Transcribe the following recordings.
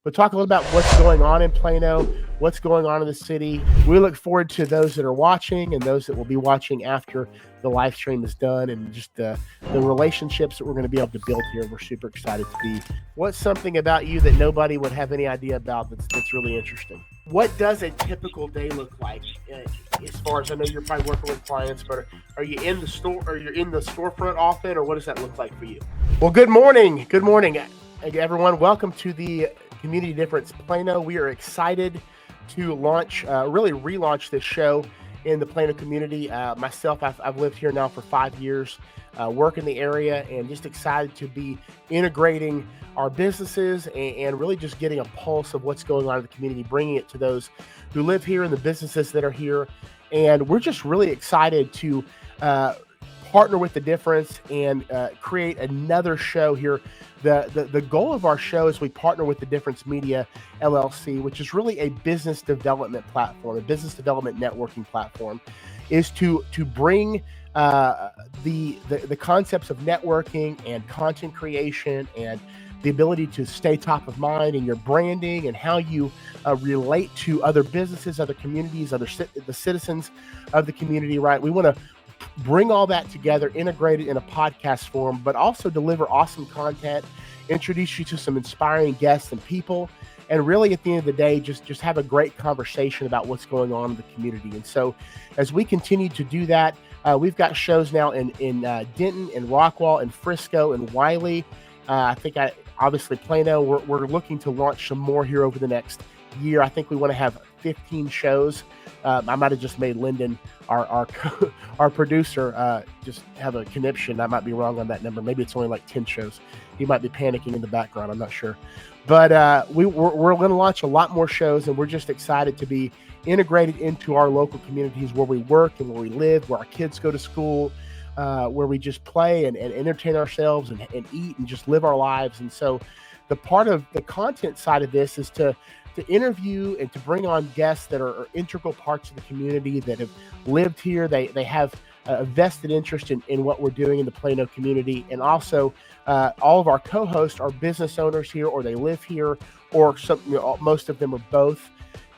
but talk a little about what's going on in Plano, what's going on in the city. We look forward to those that are watching and those that will be watching after the live stream is done, and just the relationships that we're going to be able to build here. We're super excited to be. What's something about you that nobody would have any idea about that's really interesting? What does a typical day look like? As far as I know, you're probably working with clients, but are you in the store? Or you're in the storefront often, or what does that look like for you? Well, good morning, everyone. Welcome to the Community Difference Plano. We are excited to really relaunch this show in the Plano community. Myself, I've lived here now for 5 years, work in the area, and just excited to be integrating our businesses and really just getting a pulse of what's going on in the community, bringing it to those who live here and the businesses that are here. And we're just really excited to partner with the difference and create another show here. The goal of our show is we partner with the Difference Media LLC, which is really a business development platform, a business development networking platform, is to bring the concepts of networking and content creation and the ability to stay top of mind in your branding and how you relate to other businesses, other communities, the citizens of the community, right? We want to bring all that together, integrate it in a podcast form, but also deliver awesome content, introduce you to some inspiring guests and people, and really at the end of the day, just have a great conversation about what's going on in the community. And so as we continue to do that, we've got shows now in Denton and Rockwall and Frisco and Wiley. Obviously Plano, we're looking to launch some more here over the next year. I think we want to have 15 shows. I might have just made Lyndon, our producer, just have a conniption. I might be wrong on that number. Maybe it's only like 10 shows. He might be panicking in the background. I'm not sure. But we're going to launch a lot more shows, and we're just excited to be integrated into our local communities where we work and where we live, where our kids go to school, where we just play and entertain ourselves and eat and just live our lives. And so the part of the content side of this is to interview and to bring on guests that are integral parts of the community that have lived here. They have a vested interest in what we're doing in the Plano community. And also all of our co-hosts are business owners here, or they live here, or most of them are both.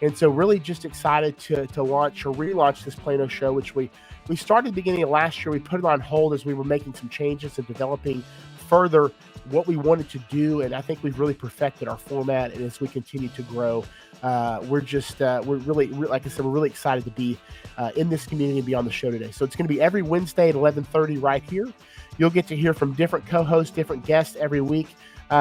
And so really just excited to launch or relaunch this Plano show, which we started at the beginning of last year. We put it on hold as we were making some changes and developing further what we wanted to do. And I think we've really perfected our format. And as we continue to grow, we're really, like I said, we're really excited to be in this community and be on the show today. So it's going to be every Wednesday at 11:30 right here. You'll get to hear from different co-hosts, different guests every week.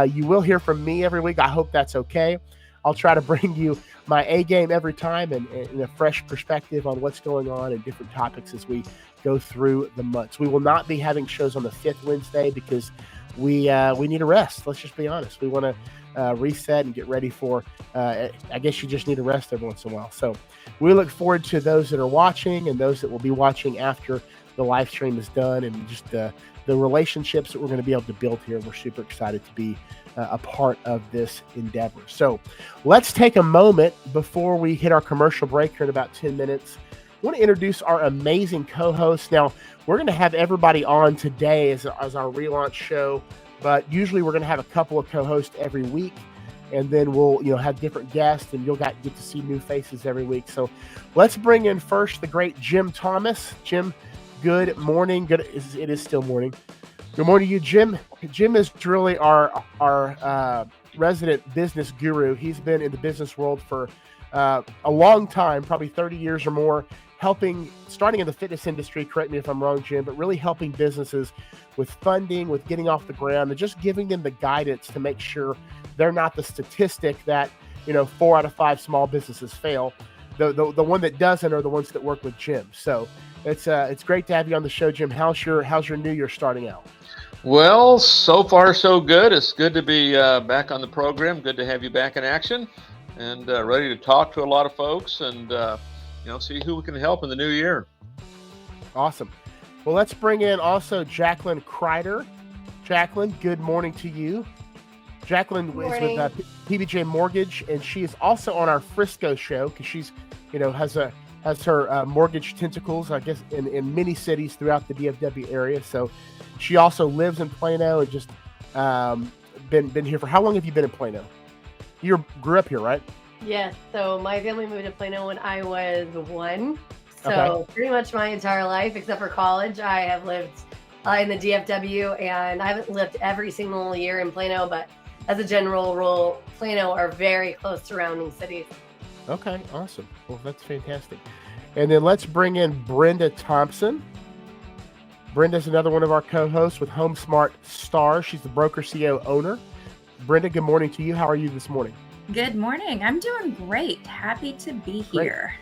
You will hear from me every week. I hope that's okay. I'll try to bring you my A game every time and a fresh perspective on what's going on and different topics as we go through the months. We will not be having shows on the 5th Wednesday because we need a rest. Let's just be honest. We want to reset and get ready for, I guess you just need a rest every once in a while. So we look forward to those that are watching and those that will be watching after the live stream is done, and just the relationships that we're going to be able to build here. We're super excited to be a part of this endeavor. So let's take a moment before we hit our commercial break here in about 10 minutes. I want to introduce our amazing co-hosts. Now, we're going to have everybody on today as our relaunch show, but usually we're going to have a couple of co-hosts every week, and then we'll have different guests, and you'll get to see new faces every week. So let's bring in first the great Jim Thomas. Jim, good morning. It is still morning. Good morning to you, Jim. Jim is really our resident business guru. He's been in the business world for a long time, probably 30 years or more, starting in the fitness industry, correct me if I'm wrong, Jim, but really helping businesses with funding, with getting off the ground, and just giving them the guidance to make sure they're not the statistic that 4 out of 5 small businesses fail. The one that doesn't are the ones that work with Jim. So it's great to have you on the show, Jim. How's your new year starting out? Well, so far so good. It's good to be back on the program. Good to have you back in action, and ready to talk to a lot of folks and see who we can help in the new year. Awesome. Well, let's bring in also Jacqueline Kreider. Jacqueline, good morning to you. Jacqueline is with PBJ Mortgage, and she is also on our Frisco show because she's, has her mortgage tentacles, I guess, in many cities throughout the DFW area. So she also lives in Plano and just been here for. How long have you been in Plano? You grew up here, right? Yes. So my family moved to Plano when I was 1. So Okay. pretty much my entire life, except for college, I have lived in the DFW, and I haven't lived every single year in Plano, but as a general rule, Plano are very close surrounding cities. Okay, awesome. Well, that's fantastic. And then let's bring in Brenda Thompson. Brenda's another one of our co-hosts with Home Smart Stars. She's the broker CEO owner. Brenda, good morning to you. How are you this morning? Good morning. I'm doing great. Happy to be here.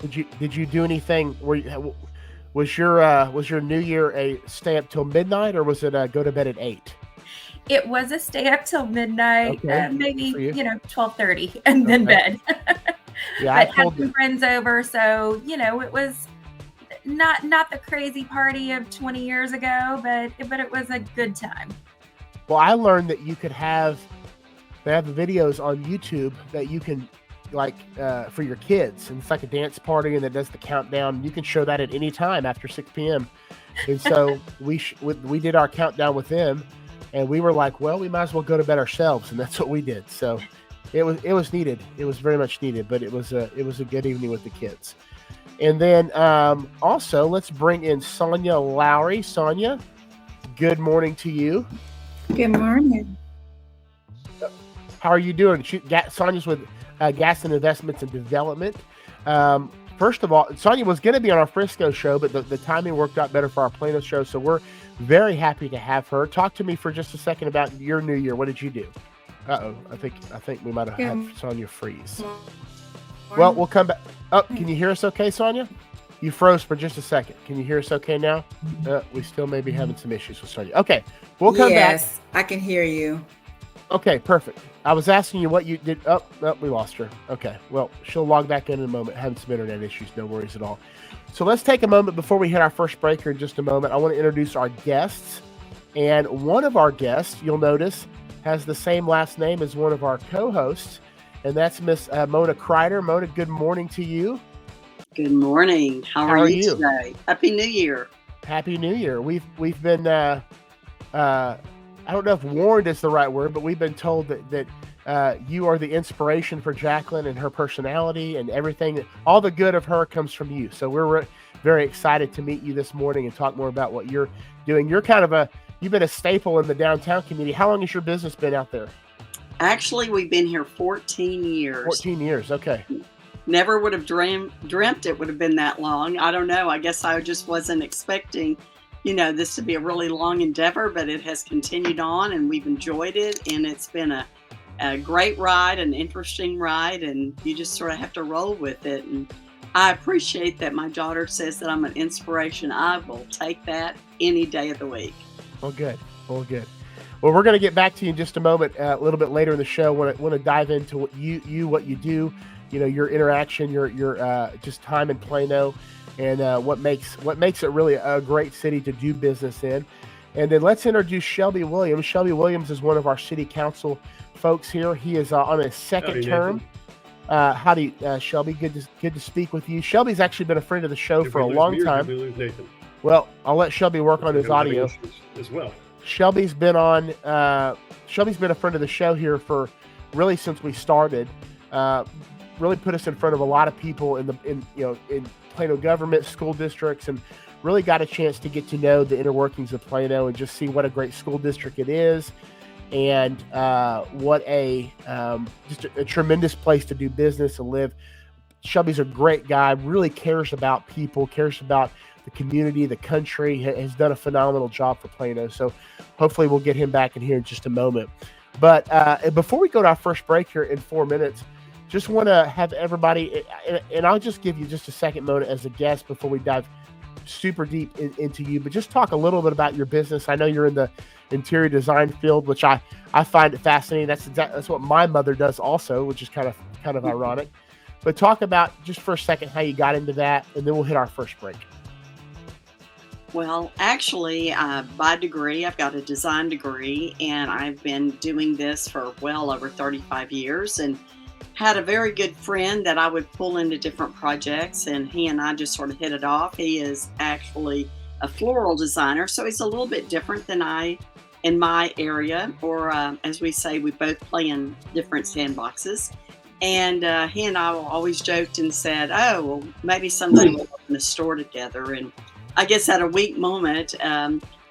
Did you do anything? Was your New Year a stay up till midnight, or was it go to bed at 8? It was a stay up till midnight, Okay, maybe for you. 12:30, and then bed. Yeah, I But had told some you. friends over, so it was not the crazy party of 20 years ago, but it was a good time. Well, I learned that you could they have videos on YouTube that you can for your kids, and it's like a dance party, and it does the countdown. You can show that at any time after 6 p.m. And so we did our countdown with them, and we were like, well, we might as well go to bed ourselves, and that's what we did. So it was needed. It was very much needed, but it was a good evening with the kids. And then also let's bring in Sonia Lowry. Sonia, good morning to you. Good morning. How are you doing? Sonia's with Gaston Investments and Development. First of all, Sonia was going to be on our Frisco show, but the timing worked out better for our Plano show, so we're very happy to have her. Talk to me for just a second about your New Year. What did you do? Uh-oh, I think we might have had Sonia freeze. Well, we'll come back. Oh, can you hear us okay, Sonia? You froze for just a second. Can you hear us okay now? We still may be having some issues with Sonia. Okay, we'll come back. Yes, I can hear you. Okay, perfect. I was asking you what you did. Oh, we lost her. Okay, well, she'll log back in a moment. Having some internet issues, no worries at all. So let's take a moment before we hit our first breaker in just a moment. I want to introduce our guests. And one of our guests, you'll notice, has the same last name as one of our co-hosts, and that's Miss Mona Kreider. Mona, good morning to you. Good morning. How are you today? Happy New Year. Happy New Year. We've been I don't know if warned is the right word, but we've been told that you are the inspiration for Jacqueline and her personality and everything. All the good of her comes from you. So we're very excited to meet you this morning and talk more about what you're doing. You've been a staple in the downtown community. How long has your business been out there? Actually, we've been here 14 years. 14 years. Okay. Never would have dreamt it would have been that long. I don't know. I guess I just wasn't expecting this to be a really long endeavor, but it has continued on, and we've enjoyed it, and it's been a great ride, an interesting ride, and you just sort of have to roll with it. And I appreciate that my daughter says that I'm an inspiration. I will take that any day of the week. Well, good. Well, we're going to get back to you in just a moment, a little bit later in the show. Want to dive into what you do, your interaction, your just time in Plano, and what makes it really a great city to do business in. And then let's introduce Shelby Williams. Shelby Williams is one of our city council folks here. He is on his second term. Howdy, Shelby. Good to speak with you. Shelby's actually been a friend of the show for a long time. Well, I'll let Shelby work on his audio as well. Shelby's been a friend of the show here for really since we started. Really put us in front of a lot of people in Plano government, school districts, and really got a chance to get to know the inner workings of Plano and just see what a great school district it is, and what just a tremendous place to do business and live. Shelby's a great guy, really cares about people, cares about the community, the country, has done a phenomenal job for Plano. So hopefully we'll get him back in here in just a moment. But before we go to our first break here in 4 minutes, just want to have everybody, and I'll just give you just a second, Mona, as a guest before we dive super deep into you, but just talk a little bit about your business. I know you're in the interior design field, which I find it fascinating. That's what my mother does also, which is kind of ironic. But talk about just for a second how you got into that, and then we'll hit our first break. Well, actually, by degree, I've got a design degree, and I've been doing this for well over 35 years, and had a very good friend that I would pull into different projects, and he and I just sort of hit it off. He is actually a floral designer, so he's a little bit different than I in my area, or as we say, we both play in different sandboxes. And he and I always joked and said, "Oh, well, maybe someday we'll open a store together." And I guess at a weak moment,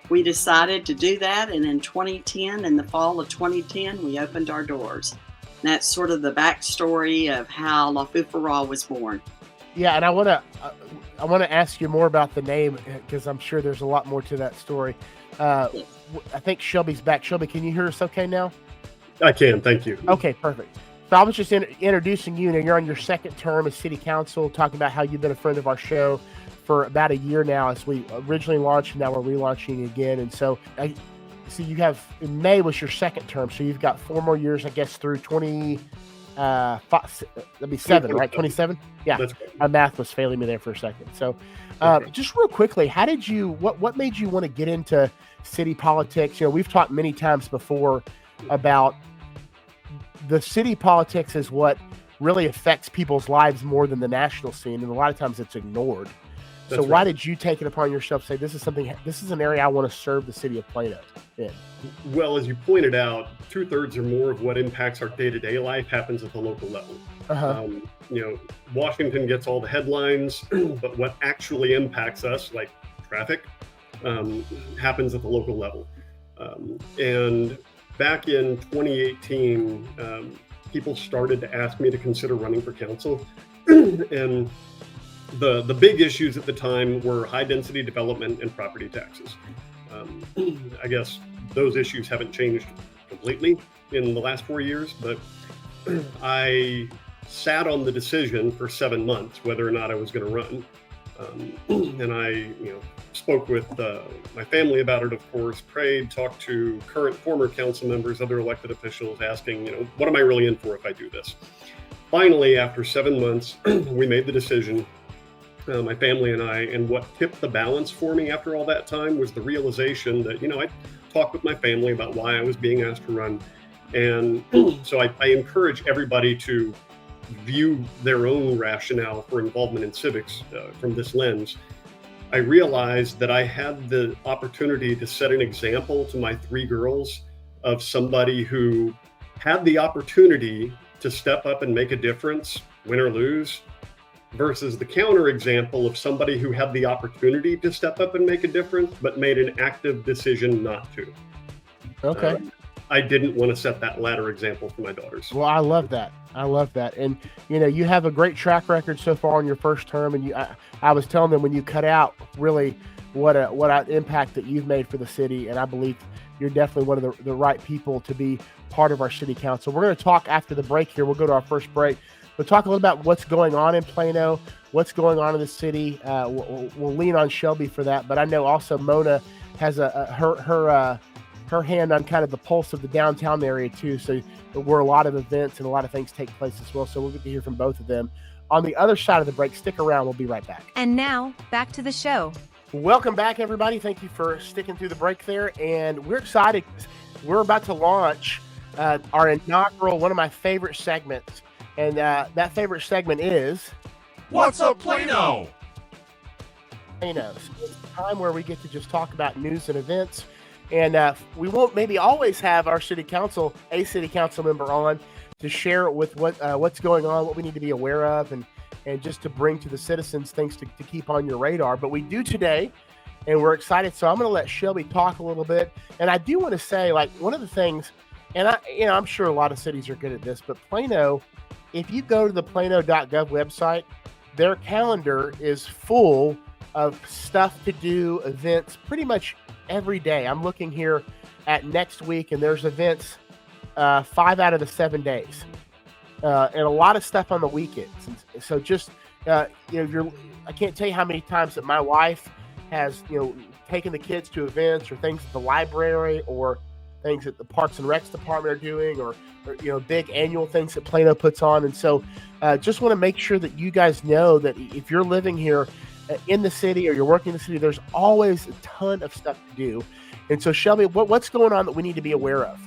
we decided to do that. And in 2010, in the fall of 2010, we opened our doors. And that's sort of the backstory of how La Foufara was born. Yeah, and I want to ask you more about the name because I'm sure there's a lot more to that story. I think Shelby's back. Shelby, can you hear us okay now? I can, thank you. Okay, perfect. So I was just introducing you, and you're on your second term as city council, talking about how you've been a friend of our show for about a year now as we originally launched, and now we're relaunching again. And so I see you have, in May was your second term, so you've got 4 more years, I guess, through 27, right? 27? Yeah, my math was failing me there for a second. So just real quickly, how did you, what made you want to get into city politics? You know, we've talked many times before about the city politics is what really affects people's lives more than the national scene, and a lot of times it's ignored. So why did you take it upon yourself to say this is an area I want to serve the city of Plano in? Well, as you pointed out, 2/3 or more of what impacts our day-to-day life happens at the local level. You know, Washington gets all the headlines, but what actually impacts us, like traffic, happens at the local level. And back in 2018, people started to ask me to consider running for council, and the big issues at the time were high density development and property taxes. I guess those issues haven't changed completely in the last 4 years, but I sat on the decision for 7 months whether or not I was going to run. And I, spoke with my family about it, of course, prayed, talked to current, former council members, other elected officials, asking, what am I really in for if I do this? Finally, after 7 months, we made the decision, my family and I, and what tipped the balance for me after all that time was the realization that, I talked with my family about why I was being asked to run. And so I encourage everybody to view their own rationale for involvement in civics from this lens. I realized that I had the opportunity to set an example to my 3 girls of somebody who had the opportunity to step up and make a difference, win or lose, versus the counter example of somebody who had the opportunity to step up and make a difference, but made an active decision not to. Okay. I didn't want to set that latter example for my daughters. Well, I love that. And, you have a great track record so far in your first term. And I was telling them when you cut out really what an impact that you've made for the city. And I believe you're definitely one of the right people to be part of our city council. We're going to talk after the break here. We'll go to our first break. We'll talk a little about what's going on in Plano, what's going on in the city. We'll lean on Shelby for that. But I know also Mona has her hand on kind of the pulse of the downtown area too. So where a lot of events and a lot of things take place as well. So we'll get to hear from both of them. On the other side of the break, stick around. We'll be right back. And now back to the show. Welcome back, everybody. Thank you for sticking through the break there. And we're excited. We're about to launch our inaugural, one of my favorite segments. And that favorite segment is What's Up Plano? Plano. So it's a time where we get to just talk about news and events. And we won't maybe always have a city council member on to share with what's going on, what we need to be aware of, and just to bring to the citizens things to keep on your radar. But we do today, and we're excited. So I'm going to let Shelby talk a little bit. And I do want to say, like, one of the things, and I'm sure a lot of cities are good at this, but Plano, if you go to the plano.gov website, their calendar is full of stuff to do, events, pretty much every day. I'm looking here at next week, and there's events 5 out of the 7 days, and a lot of stuff on the weekends. And so just I can't tell you how many times that my wife has taken the kids to events or things at the library or things that the Parks and Recs department are doing, or big annual things that Plano puts on. And so just want to make sure that you guys know that if you're living here in the city or you're working in the city, there's always a ton of stuff to do. And so Shelby, what's going on that we need to be aware of?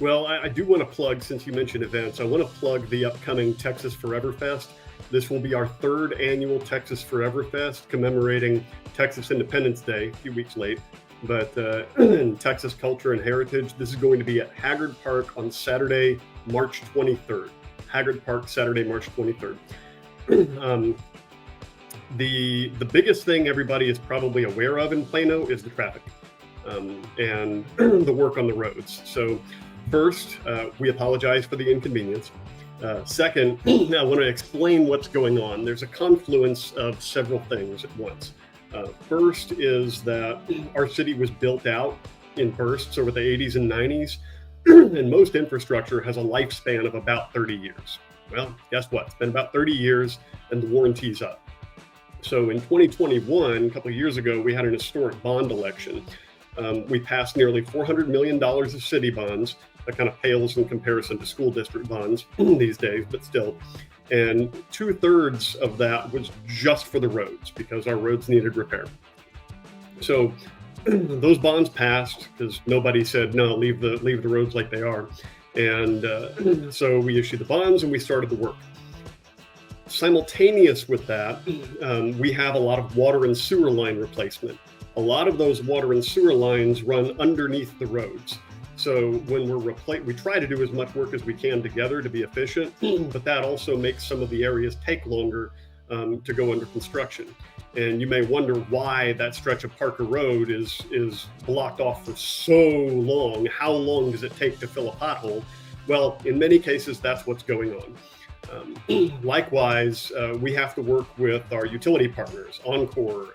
Well, I do want to plug, since you mentioned events, I want to plug the upcoming Texas Forever Fest. This will be our 3rd annual Texas Forever Fest, commemorating Texas Independence Day, a few weeks late. but in Texas culture and heritage, this is going to be at Haggard Park on Saturday, March 23rd. Haggard Park, Saturday, March 23rd. The biggest thing everybody is probably aware of in Plano is the traffic and the work on the roads. So first, we apologize for the inconvenience. Second, I want to explain what's going on. There's a confluence of several things at once. First is that our city was built out in bursts over the 80s and 90s, and most infrastructure has a lifespan of about 30 years. Well, guess what? It's been about 30 years and the warranty's up. So in 2021, a couple of years ago, we had an historic bond election. We passed nearly $400 million of city bonds. That kind of pales in comparison to school district bonds these days, but still. And 2/3 of that was just for the roads because our roads needed repair. So those bonds passed because nobody said, no, leave the roads like they are. And so we issued the bonds and we started the work. Simultaneous with that, we have a lot of water and sewer line replacement. A lot of those water and sewer lines run underneath the roads. So when we try to do as much work as we can together to be efficient, but that also makes some of the areas take longer to go under construction. And you may wonder why that stretch of Parker Road is blocked off for so long. How long does it take to fill a pothole? Well, in many cases, that's what's going on. Likewise, we have to work with our utility partners, Encore,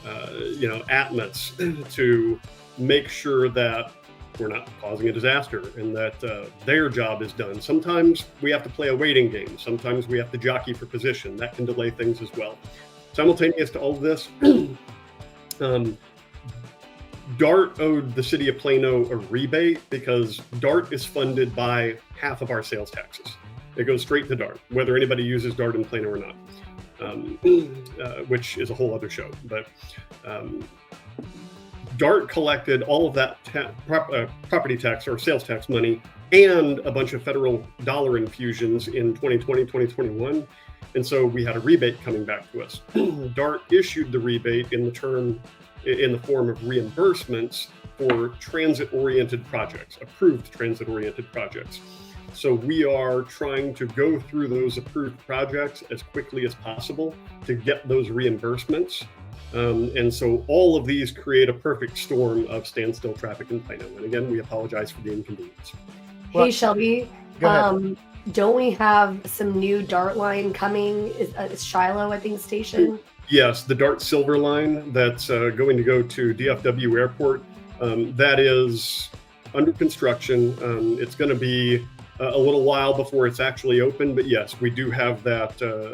Atmos, to make sure that we're not causing a disaster and that their job is done. Sometimes we have to play a waiting game. Sometimes we have to jockey for position. That can delay things as well. Simultaneous to all of this, DART owed the city of Plano a rebate because DART is funded by half of our sales taxes. It goes straight to DART, whether anybody uses DART in Plano or not, which is a whole other show. But DART collected all of that property tax or sales tax money and a bunch of federal dollar infusions in 2020, 2021. And so we had a rebate coming back to us. DART issued the rebate in the form of reimbursements for transit-oriented projects, approved transit-oriented projects. So we are trying to go through those approved projects as quickly as possible to get those reimbursements. And so all of these create a perfect storm of standstill traffic in Plano. And again, we apologize for the inconvenience. Hey, Shelby, don't we have some new DART line coming? Is Shiloh, I think, station? Yes, the DART Silver line that's going to go to DFW Airport. That is under construction. It's going to be a little while before it's actually open, but yes, we do have that.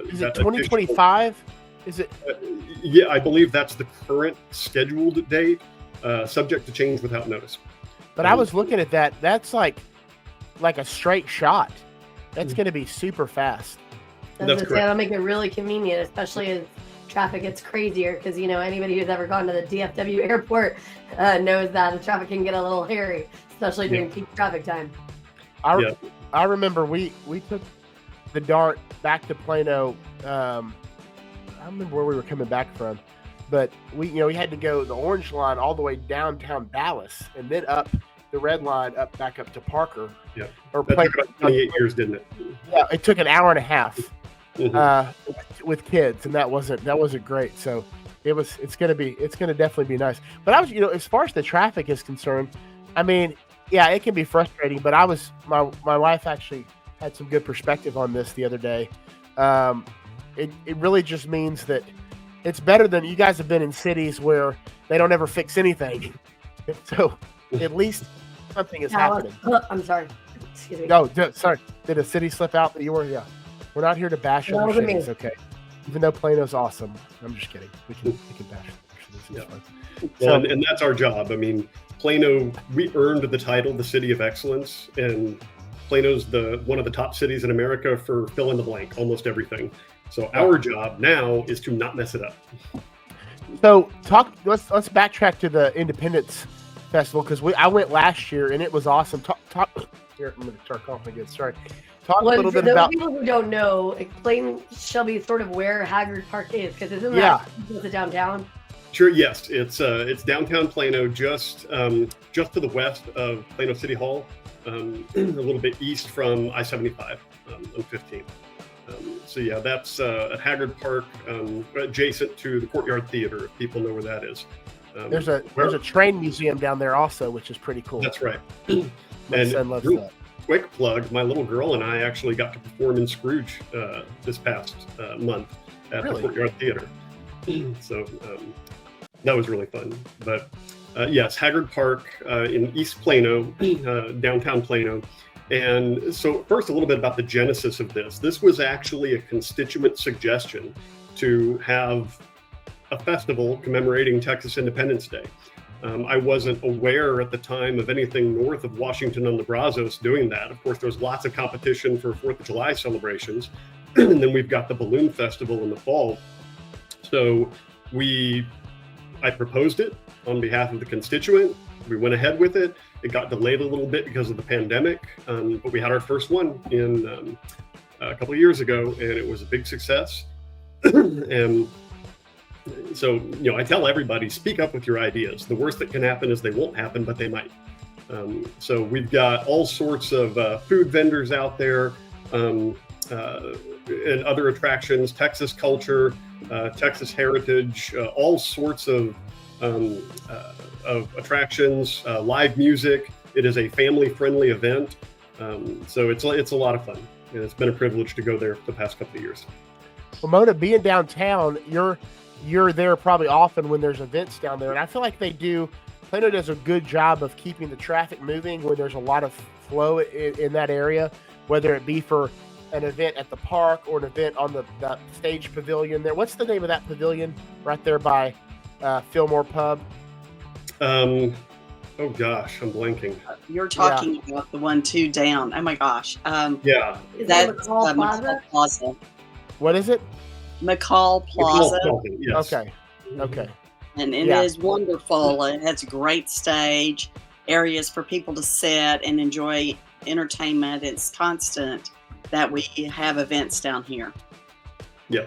Is it 2025? Is it? Yeah, I believe that's the current scheduled date, subject to change without notice. But I was looking at that. That's like a straight shot. That's going to be super fast. That's correct. That'll make it really convenient, especially as traffic gets crazier. Because anybody who's ever gone to the DFW airport knows that the traffic can get a little hairy, especially during peak traffic time. I remember we took the DART back to Plano. I don't remember where we were coming back from, but we had to go the orange line all the way downtown Dallas and then up the red line back up to Parker. Yeah, that took about 28 years, didn't it? Yeah, it took an hour and a half with kids, and that wasn't great. So it's gonna definitely be nice. But I was as far as the traffic is concerned, I mean, yeah, it can be frustrating. But my wife actually had some good perspective on this the other day. It really just means that it's better than you guys have been in cities where they don't ever fix anything. So at least something is happening. I'm sorry. Excuse me. No, sorry. Did a city slip out that you were? Yeah. We're not here to bash other cities, okay? Even though Plano's awesome. I'm just kidding. We can bash other cities. Well, and that's our job. I mean, Plano, we earned the title, the City of Excellence, and Plano's one of the top cities in America for fill in the blank, almost everything. So our job now is to not mess it up. So let's backtrack to the Independence Festival because I went last year and it was awesome. Here, I'm going to start coughing again. Sorry. Talk a little bit about. People who don't know, explain, Shelby, sort of where Haggard Park is because isn't that the downtown? Sure. Yes, it's downtown Plano, just to the west of Plano City Hall, a little bit east from I-75 on 15. So yeah, that's at Haggard Park, adjacent to the Courtyard Theater, if people know where that is. There's a train museum down there also, which is pretty cool. That's right. My son loves that. Quick plug, my little girl and I actually got to perform in Scrooge this past month at the Courtyard Theater. So that was really fun. But yes, Haggard Park in East Plano, downtown Plano. And so first, a little bit about the genesis of this. This was actually a constituent suggestion to have a festival commemorating Texas Independence Day. I wasn't aware at the time of anything north of Washington on the Brazos doing that. Of course, there's lots of competition for 4th of July celebrations. And then we've got the Balloon Festival in the fall. So I proposed it on behalf of the constituent. We went ahead with it. It got delayed a little bit because of the pandemic, but we had our first one in a couple of years ago, and it was a big success. And so, I tell everybody, speak up with your ideas. The worst that can happen is they won't happen, but they might. So we've got all sorts of food vendors out there and other attractions, Texas culture, Texas heritage, all sorts of attractions, live music. It is a family-friendly event, so it's a lot of fun. And it's been a privilege to go there the past couple of years. Well, Mona, being downtown, you're there probably often when there's events down there, and I feel like Plano does a good job of keeping the traffic moving when there's a lot of flow in that area, whether it be for an event at the park or an event on the stage pavilion there. What's the name of that pavilion right there by Fillmore Pub? Oh gosh, I'm blanking. You're talking about the one two down. Oh my gosh. Yeah. That's McCall Plaza. What is it? McCall Plaza. Yes. Okay. And it is wonderful. It has a great stage, areas for people to sit and enjoy entertainment. It's constant that we have events down here. Yeah.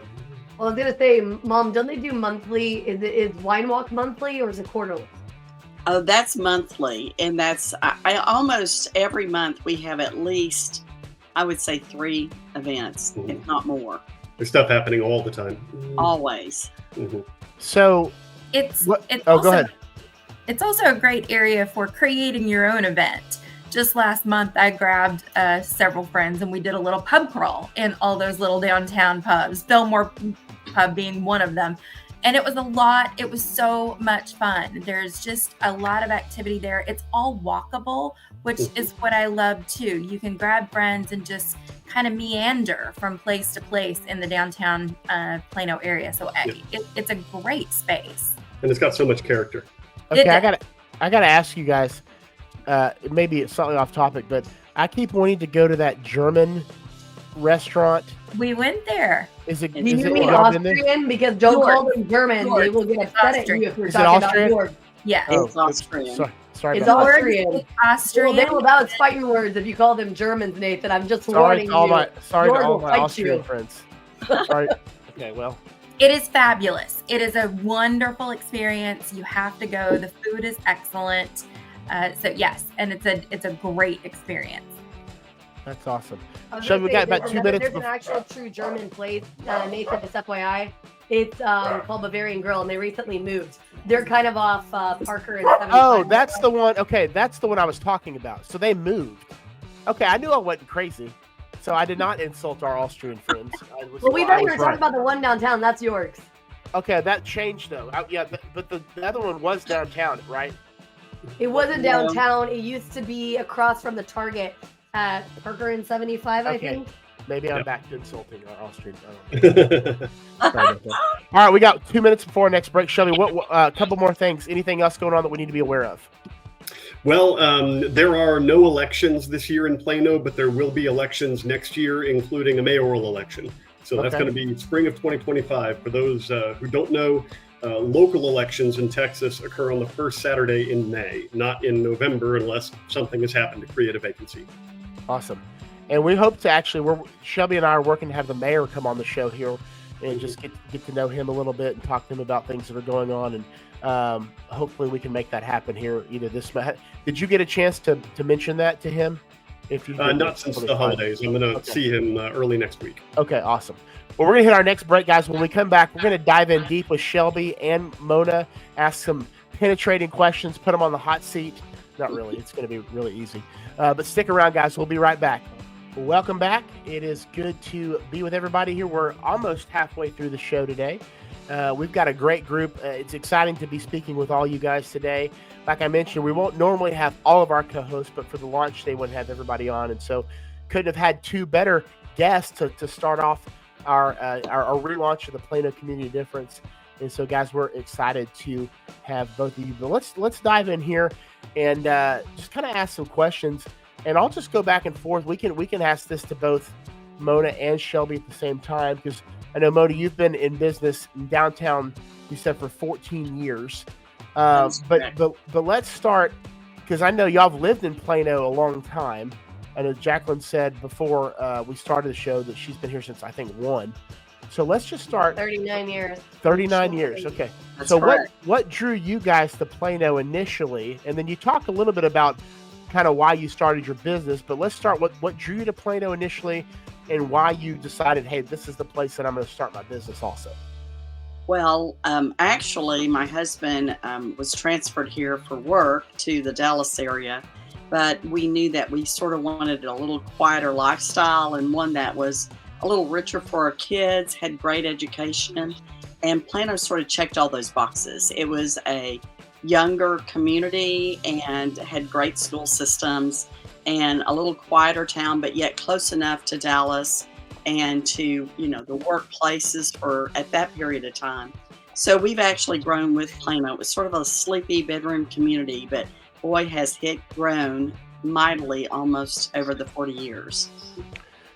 Well, I was gonna say, Mom, don't they do monthly? Is Wine Walk monthly or is it quarterly? Oh, that's monthly, and that's I almost every month we have at least, I would say, 3 events, if not more. There's stuff happening all the time. Always. Mm-hmm. So go ahead. It's also a great area for creating your own event. Just last month, I grabbed several friends and we did a little pub crawl in all those little downtown pubs, Fillmore Pub being one of them. And it was a lot. It was so much fun. There's just a lot of activity there. It's all walkable, which is what I love too. You can grab friends and just kind of meander from place to place in the downtown Plano area. So it's a great space. And it's got so much character. Okay, I gotta ask you guys. Maybe it's something off topic, but I keep wanting to go to that German restaurant. We went there. Is it? Do you mean Austrian? Because Joe called them German. They will get upset at you if you're talking about yours. Yeah, it's Austrian. Sorry. It's Austrian. It's Austrian. Well, that was fighting words if you call them Germans, Nathan. I'm just warning you. Sorry to all my Austrian friends. Sorry. Okay, well. It is fabulous. It is a wonderful experience. You have to go. The food is excellent. So yes, and it's a great experience. That's awesome. Shelby, we got about 2 minutes. There's an actual true German place, Nathan, just FYI. It's called Bavarian Grill, and they recently moved. They're kind of off Parker and 75. Oh, that's the one. Okay, that's the one I was talking about. So they moved. Okay, I knew I wasn't crazy. So I did not insult our Austrian friends. Well, we thought you were talking about the one downtown. That's yours. Okay, that changed though. But the other one was downtown, right? It wasn't downtown. It used to be across from the Target at Parker and 75, I think. Maybe I'm back to insulting our Austrian. All right, we got 2 minutes before our next break. Shelby, what a couple more things. Anything else going on that we need to be aware of? Well, there are no elections this year in Plano, but there will be elections next year, including a mayoral election. So that's going to be spring of 2025. For those who don't know, local elections in Texas occur on the first Saturday in May, not in November, unless something has happened to create a vacancy. Awesome. And we hope to Shelby and I are working to have the mayor come on the show here and just get to know him a little bit and talk to him about things that are going on. And hopefully we can make that happen here either this month. Did you get a chance to mention that to him? If you not since the holidays. I'm going to see him early next week. Okay, awesome. Well, we're going to hit our next break, guys. When we come back, we're going to dive in deep with Shelby and Mona, ask some penetrating questions, put them on the hot seat. Not really. It's going to be really easy. But stick around, guys. We'll be right back. Welcome back. It is good to be with everybody here. We're almost halfway through the show today. We've got a great group. It's exciting to be speaking with all you guys today. Like I mentioned, we won't normally have all of our co-hosts, but for the launch, they wouldn't have everybody on. And so couldn't have had two better guests to start off our relaunch of the Plano Community Difference. And so, guys, we're excited to have both of you. But let's dive in here and just kind of ask some questions. And I'll just go back and forth. We can ask this to both Mona and Shelby at the same time, because I know, Mona, you've been in business in downtown, you said, for 14 years. But let's start, because I know y'all have lived in Plano a long time. I know Jacqueline said before we started the show that she's been here since, I think, 1. So let's just start. 39 years. 39 years. Okay. That's so correct. what drew you guys to Plano initially? And then you talked a little bit about kind of why you started your business, but let's start what drew you to Plano initially and why you decided, hey, this is the place that I'm going to start my business also. Well, actually, my husband was transferred here for work to the Dallas area, but we knew that we sort of wanted a little quieter lifestyle and one that was a little richer for our kids, had great education, and Plano sort of checked all those boxes. It was a younger community and had great school systems and a little quieter town, but yet close enough to Dallas and to, the workplaces for at that period of time. So we've actually grown with Plano. It was sort of a sleepy bedroom community, but boy, has it grown mightily almost over the 40 years.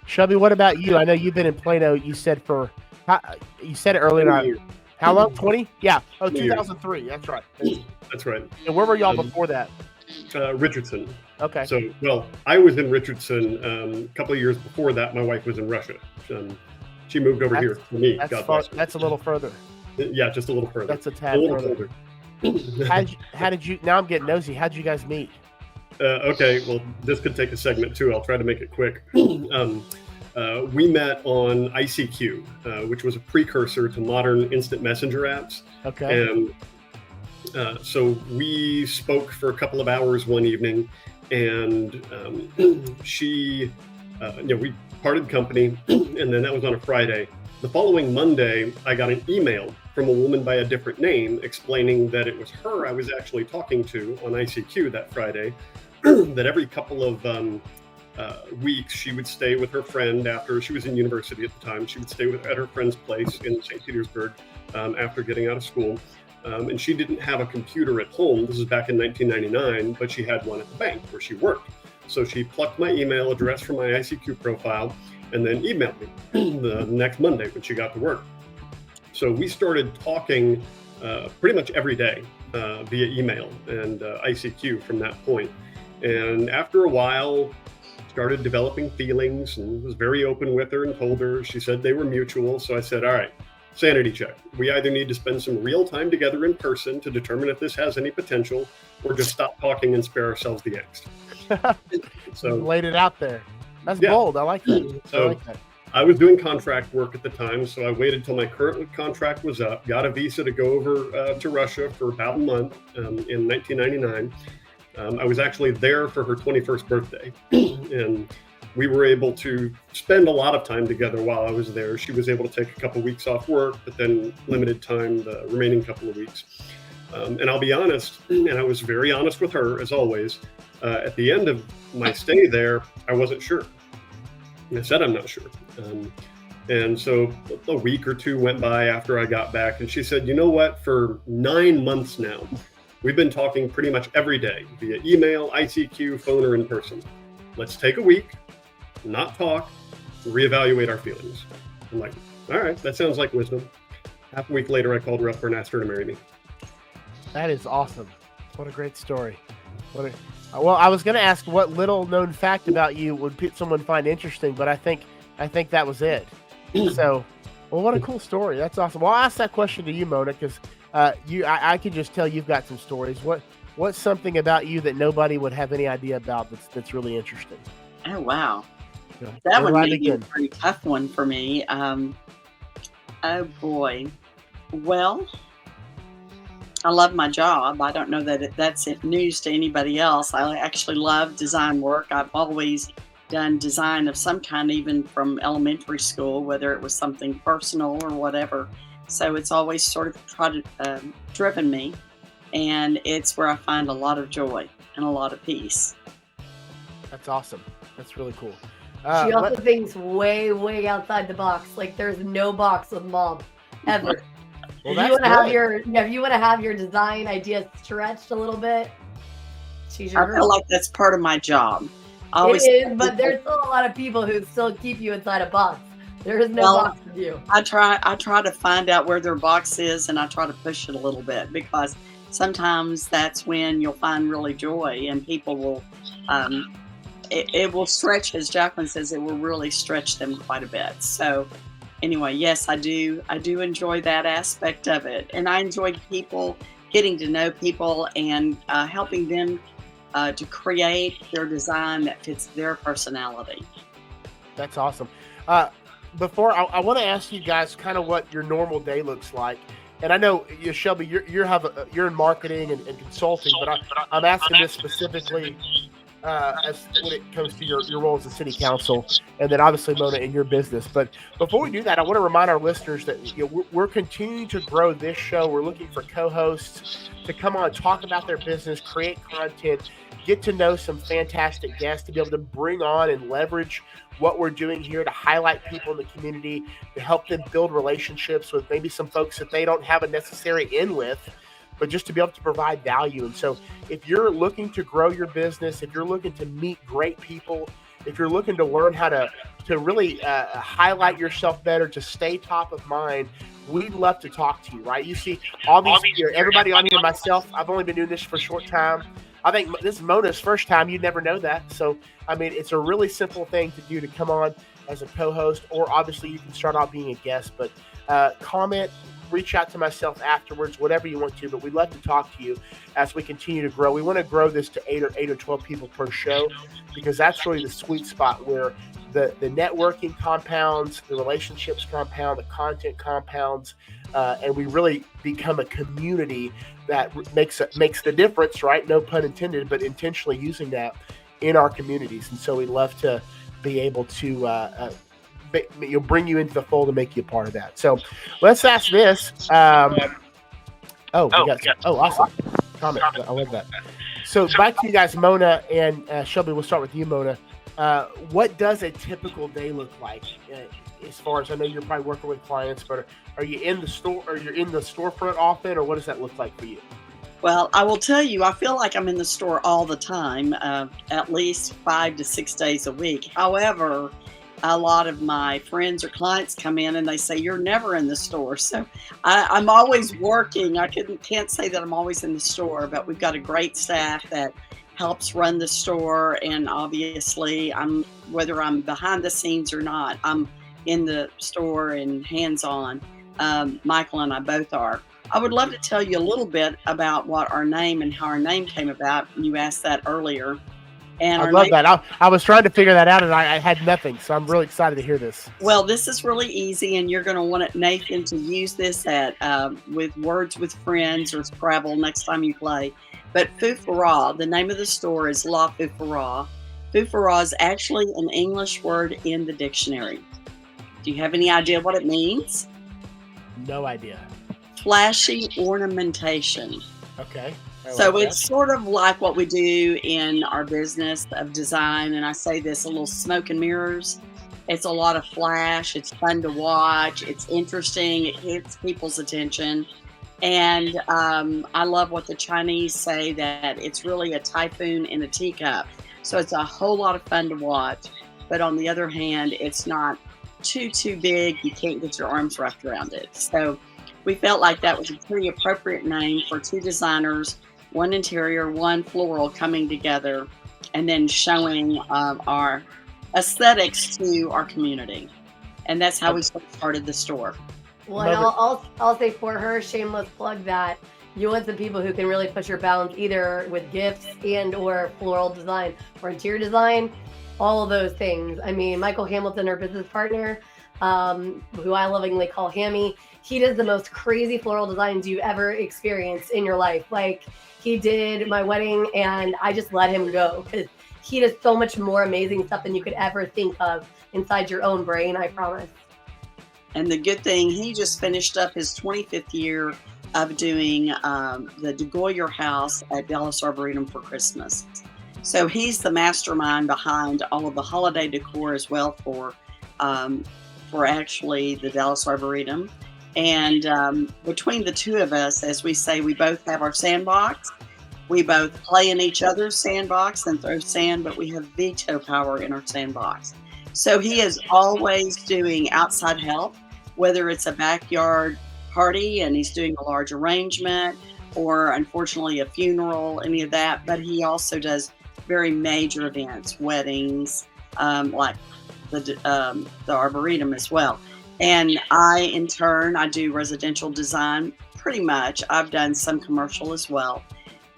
Shelby, what about you? I know you've been in Plano, you said you said it earlier on. How long? 20? Yeah. Oh, 2003. That's right. That's right. And where were y'all before that? Richardson. Okay. So, I was in Richardson a couple of years before that. My wife was in Russia. She moved over here for me. That's a little further. Yeah, just a little further. That's a tad further. How did you? Now I'm getting nosy. How did you guys meet? Okay. Well, this could take a segment too. I'll try to make it quick. We met on ICQ, which was a precursor to modern instant messenger apps. Okay. And so we spoke for a couple of hours one evening, and we parted company, and then that was on a Friday. The following Monday, I got an email from a woman by a different name explaining that it was her I was actually talking to on ICQ that Friday, that every couple of weeks she would stay with her friend after she was in university at the time. She would stay at her friend's place in St. Petersburg after getting out of school. And she didn't have a computer at home. This is back in 1999, but she had one at the bank where she worked. So she plucked my email address from my ICQ profile and then emailed me the next Monday when she got to work. So we started talking pretty much every day via email and ICQ from that point. And after a while, started developing feelings and was very open with her and told her. She said they were mutual. So I said, all right, sanity check. We either need to spend some real time together in person to determine if this has any potential, or just stop talking and spare ourselves the angst. So laid it out there. That's bold. I like that. So I was doing contract work at the time, so I waited till my current contract was up, got a visa to go over to Russia for about a month in 1999. I was actually there for her 21st birthday, and we were able to spend a lot of time together while I was there. She was able to take a couple of weeks off work, but then limited time the remaining couple of weeks. And I'll be honest, and I was very honest with her, as always, at the end of my stay there, I wasn't sure. And I said, I'm not sure. And so a week or two went by after I got back, and she said, you know what, for 9 months now, we've been talking pretty much every day via email, ICQ, phone, or in person. Let's take a week, not talk, reevaluate our feelings. I'm like, all right, that sounds like wisdom. Half a week later, I called her up and asked her to marry me. That is awesome. What a great story. Well, I was going to ask what little known fact about you would someone find interesting, but I think that was it. So Well, what a cool story. That's awesome. Well, I'll ask that question to you, Mona, because I can just tell you've got some stories. What's something about you that nobody would have any idea about that's really interesting? Oh, wow. Yeah. That Where would do I be a begin? pretty tough one for me. Oh, boy. Well, I love my job. I don't know that that's news to anybody else. I actually love design work. I've always done design of some kind, even from elementary school, whether it was something personal or whatever. So it's always sort of driven me, and it's where I find a lot of joy and a lot of peace. That's awesome. That's really cool. She also thinks way, way outside the box. Like there's no box with mom ever. Well, if you want to have your design ideas stretched a little bit, she's your I girl. feel like that's part of my job. It is, but there's still a lot of people who still keep you inside a box. There is no box with you. I try to find out where their box is, and I try to push it a little bit, because sometimes that's when you'll find really joy, and people will it will stretch, as Jacqueline says, it will really stretch them quite a bit. So anyway, yes, I do enjoy that aspect of it, and I enjoy people, getting to know people, and helping them to create their design that fits their personality. That's awesome. Before I want to ask you guys kind of what your normal day looks like. And I know, Shelby, you're in marketing and consulting, but I'm asking this specifically as when it comes to your role as a city council, and then obviously, Mona, in your business. But before we do that, I want to remind our listeners that we're continuing to grow this show. We're looking for co-hosts to come on, talk about their business, create content, get to know some fantastic guests, to be able to bring on and leverage what we're doing here to highlight people in the community, to help them build relationships with maybe some folks that they don't have a necessary in with, but just to be able to provide value. And so if you're looking to grow your business, if you're looking to meet great people, if you're looking to learn how to really highlight yourself better, to stay top of mind, we'd love to talk to you, right? You see all these, everybody on here, myself, I've only been doing this for a short time. I think this is Mona's first time. You'd never know that. So, I mean, it's a really simple thing to do, to come on as a co-host, or obviously you can start out being a guest, but comment, reach out to myself afterwards, whatever you want to, but we'd love to talk to you as we continue to grow. We want to grow this to 8 or 12 people per show, because that's really the sweet spot where the networking compounds, the relationships compound, the content compounds, and we really become a community that makes the difference, right? No pun intended, but intentionally using that in our communities. And so we'd love to be able to bring you into the fold and make you a part of that. So let's ask this. Awesome comment. I love that. So back to you guys, Mona and Shelby. We'll start with you, Mona. What does a typical day look like? As far as, I know you're probably working with clients, but are you in the store, or you're in the storefront often, or what does that look like for you? Well, I will tell you, I feel like I'm in the store all the time, at least 5 to 6 days a week. However, a lot of my friends or clients come in and they say, you're never in the store. So I'm always working. I can't say that I'm always in the store, but we've got a great staff that helps run the store. And obviously, whether I'm behind the scenes or not, I'm in the store and hands-on. Michael and I both are. I would love to tell you a little bit about what our name and how our name came about. You asked that earlier. And I love that. I was trying to figure that out, and I had nothing, so I'm really excited to hear this. Well, this is really easy, and you're going to want Nathan to use this at with Words with Friends or Scrabble next time you play. But Foo for Raw, the name of the store is La Foo for Raw. Foo for Raw is actually an English word in the dictionary. Do you have any idea what it means? No idea. Flashy ornamentation. Okay. So it's sort of like what we do in our business of design. And I say this, a little smoke and mirrors. It's a lot of flash. It's fun to watch. It's interesting. It hits people's attention. And I love what the Chinese say, that it's really a typhoon in a teacup. So it's a whole lot of fun to watch. But on the other hand, it's not too big. You can't get your arms wrapped around it. So we felt like that was a pretty appropriate name for two designers, one interior, one floral, coming together and then showing our aesthetics to our community. And that's how we started the store. Well, and I'll say for her, shameless plug, that you want some people who can really push your bounds, either with gifts and or floral design or interior design, all of those things. I mean, Michael Hamilton, her business partner, who I lovingly call Hammy, he does the most crazy floral designs you've ever experienced in your life. Like, he did my wedding, and I just let him go because he does so much more amazing stuff than you could ever think of inside your own brain, I promise. And the good thing, he just finished up his 25th year of doing the DeGoyer House at Dallas Arboretum for Christmas. So he's the mastermind behind all of the holiday decor as well for actually the Dallas Arboretum. And between the two of us, as we say, we both have our sandbox. We both play in each other's sandbox and throw sand, but we have veto power in our sandbox. So he is always doing outside help, whether it's a backyard party and he's doing a large arrangement, or unfortunately a funeral, any of that. But he also does very major events, weddings, like the Arboretum as well. And I, in turn, I do residential design pretty much. I've done some commercial as well,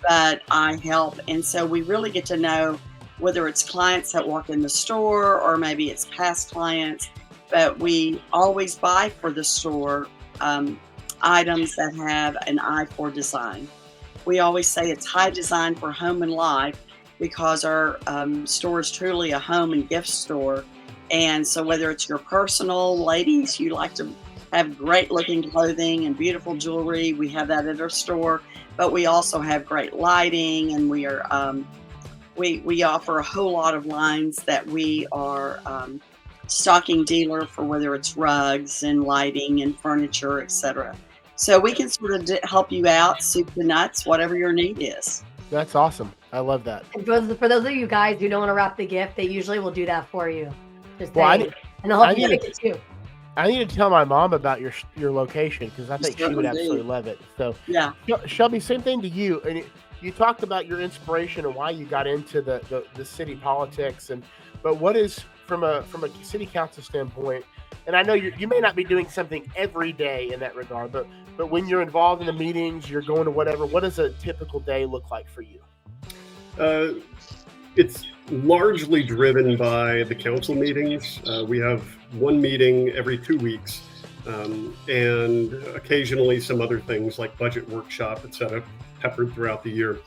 but I help. And so we really get to know whether it's clients that walk in the store or maybe it's past clients, but we always buy for the store items that have an eye for design. We always say it's high design for home and life because our store is truly a home and gift store. And so whether it's your personal, ladies, you like to have great looking clothing and beautiful jewelry, we have that at our store, but we also have great lighting, and we are we offer a whole lot of lines that we are stocking dealer for, whether it's rugs and lighting and furniture, etc. So we can sort of help you out, soup to nuts, whatever your need is. That's awesome. I love that. And for those of you guys who don't want to wrap the gift, they usually will do that for you. Just Well, saying. And they'll help you make it too. I need to tell my mom about your location because I think she would absolutely love it. So yeah, Shelby, same thing to you. And you talked about your inspiration and why you got into the city politics, but what is from a city council standpoint? And I know you may not be doing something every day in that regard, but when you're involved in the meetings, you're going to whatever. What does a typical day look like for you? It's largely driven by the council meetings. We have one meeting every 2 weeks, and occasionally some other things like budget workshop, etc., peppered throughout the year.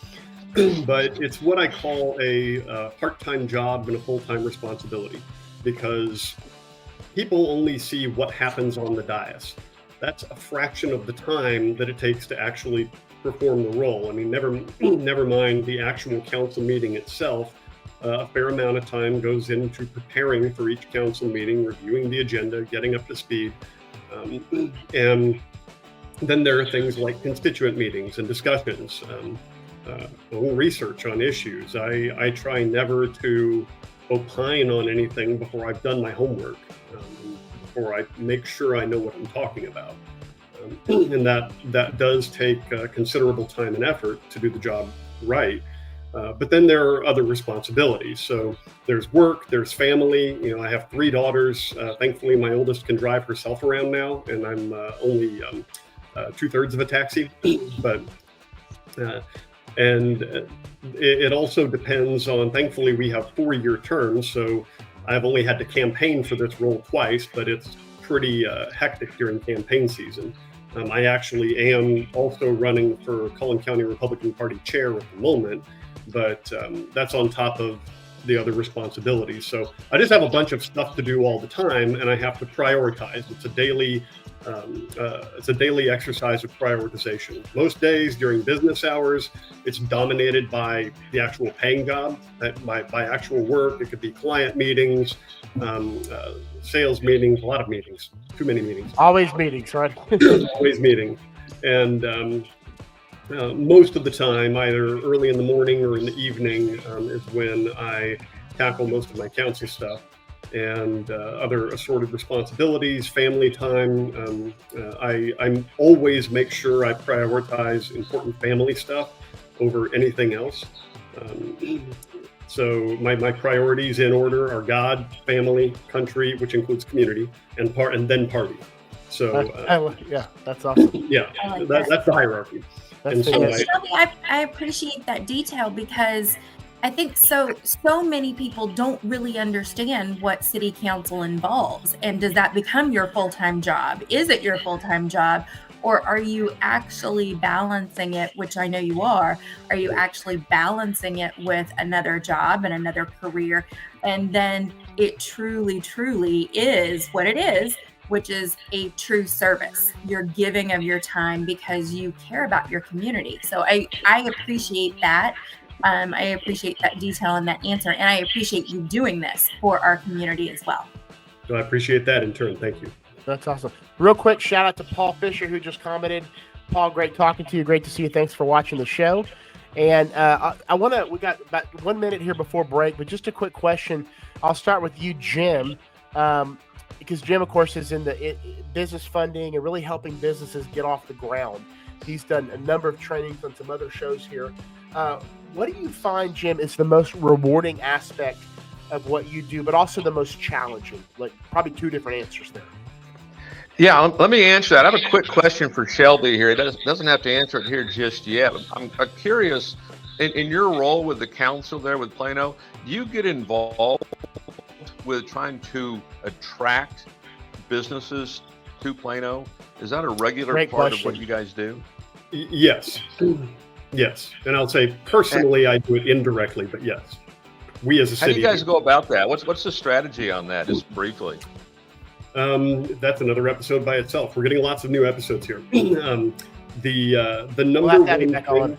But it's what I call a part-time job and a full-time responsibility, because people only see what happens on the dais. That's a fraction of the time that it takes to actually perform the role. I mean, never mind the actual council meeting itself. A fair amount of time goes into preparing for each council meeting, reviewing the agenda, getting up to speed. And then there are things like constituent meetings and discussions, research on issues. I try never to opine on anything before I've done my homework, before I make sure I know what I'm talking about. And that does take considerable time and effort to do the job right. But then there are other responsibilities. So there's work, there's family. You know, I have 3 daughters. Thankfully, my oldest can drive herself around now, and I'm only 2/3 of a taxi. But it also depends on. Thankfully, we have 4-year terms, so I've only had to campaign for this role twice, but it's pretty hectic during campaign season. I actually am also running for Collin County Republican Party chair at the moment, but that's on top of the other responsibilities. So I just have a bunch of stuff to do all the time, and I have to prioritize. It's a daily exercise of prioritization. Most days during business hours, it's dominated by the actual paying job, by actual work. It could be client meetings, sales meetings, a lot of meetings, too many meetings. Always meetings, right? Always meetings. And most of the time, either early in the morning or in the evening, is when I tackle most of my council stuff and other assorted responsibilities, family time. I always make sure I prioritize important family stuff over anything else. So my priorities in order are God, family, country, which includes community, and then party. So yeah, that's awesome. Yeah, like that's the hierarchy. That's And so And fantastic. Shelby, I appreciate that detail because I think so many people don't really understand what city council involves. And does that become your full-time job? Is it your full-time job? Or are you actually balancing it, which I know you are you actually balancing it with another job and another career? And then it truly, truly is what it is, which is a true service. You're giving of your time because you care about your community. So I appreciate that. I appreciate that detail and that answer. And I appreciate you doing this for our community as well. I appreciate that in turn. Thank you. That's awesome. Real quick, shout out to Paul Fisher, who just commented. Paul, great talking to you. Great to see you. Thanks for watching the show. And we got about 1 minute here before break, but just a quick question. I'll start with you, Jim, because Jim, of course, is in the business funding and really helping businesses get off the ground. He's done a number of trainings on some other shows here. What do you find, Jim, is the most rewarding aspect of what you do, but also the most challenging? Like probably two different answers there. Yeah, let me answer that. I have a quick question for Shelby here. It doesn't have to answer it here just yet. I'm curious, in your role with the council there with Plano, do you get involved with trying to attract businesses to Plano? Is that a regular Great part question. of what you guys do? Yes. Yes. And I'll say personally, I do it indirectly, but yes. We as a How city. do you guys go about that? What's the strategy on that, just briefly? That's another episode by itself. We're getting lots of new episodes here. The number We'll have to have you one back thing, on.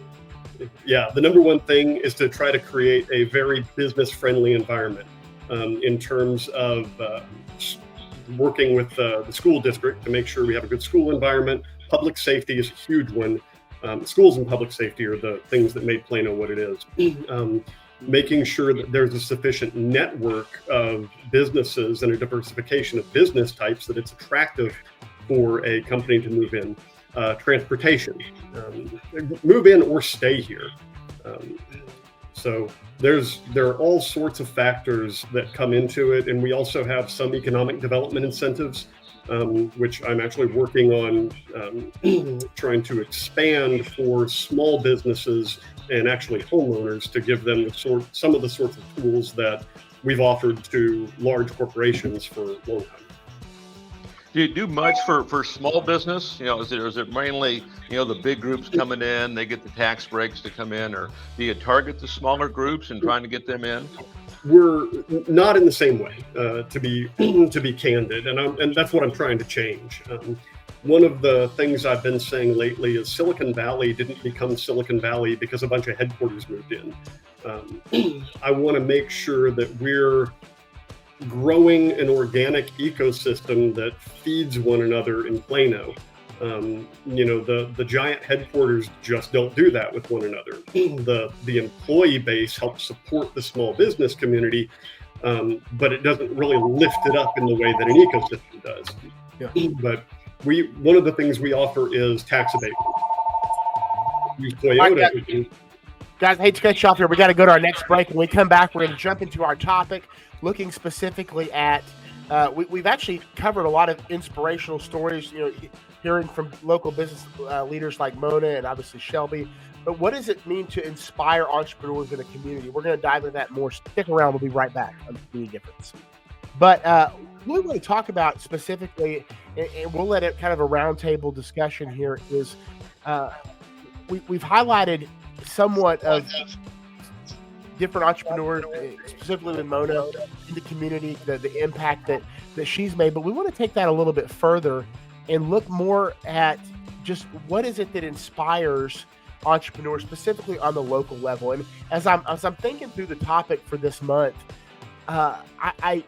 yeah, the number one thing is to try to create a very business-friendly environment in terms of working with the school district to make sure we have a good school environment. Public safety is a huge one. Schools and public safety are the things that made Plano what it is. Making sure that there's a sufficient network of businesses and a diversification of business types that it's attractive for a company to move in. Transportation, move in or stay here. So there are all sorts of factors that come into it, and we also have some economic development incentives, which I'm actually working on trying to expand for small businesses and actually homeowners to give them some of the sorts of tools that we've offered to large corporations for a long time. Do you do much for small business? Is it mainly, the big groups coming in, they get the tax breaks to come in, or do you target the smaller groups and trying to get them in? We're not in the same way, to be candid, and that's what I'm trying to change. One of the things I've been saying lately is Silicon Valley didn't become Silicon Valley because a bunch of headquarters moved in. I want to make sure that we're growing an organic ecosystem that feeds one another in Plano. The giant headquarters just don't do that with one another. The employee base helps support the small business community, but it doesn't really lift it up in the way that an ecosystem does. Yeah. But one of the things we offer is tax abatement. Use Toyota. Guys, I hate to cut you off here. We got to go to our next break. When we come back, we're going to jump into our topic, looking specifically at. We've actually covered a lot of inspirational stories. Hearing from local business leaders like Mona and obviously Shelby. But what does it mean to inspire entrepreneurs in a community? We're going to dive into that more. Stick around. We'll be right back on the Community Difference. But what we want to talk about specifically, and we'll let it kind of a roundtable discussion here, is we've highlighted somewhat of different entrepreneurs, specifically with Mona, in the community, the impact that she's made. But we want to take that a little bit further and look more at just what is it that inspires entrepreneurs, specifically on the local level. And as I'm thinking through the topic for this month, I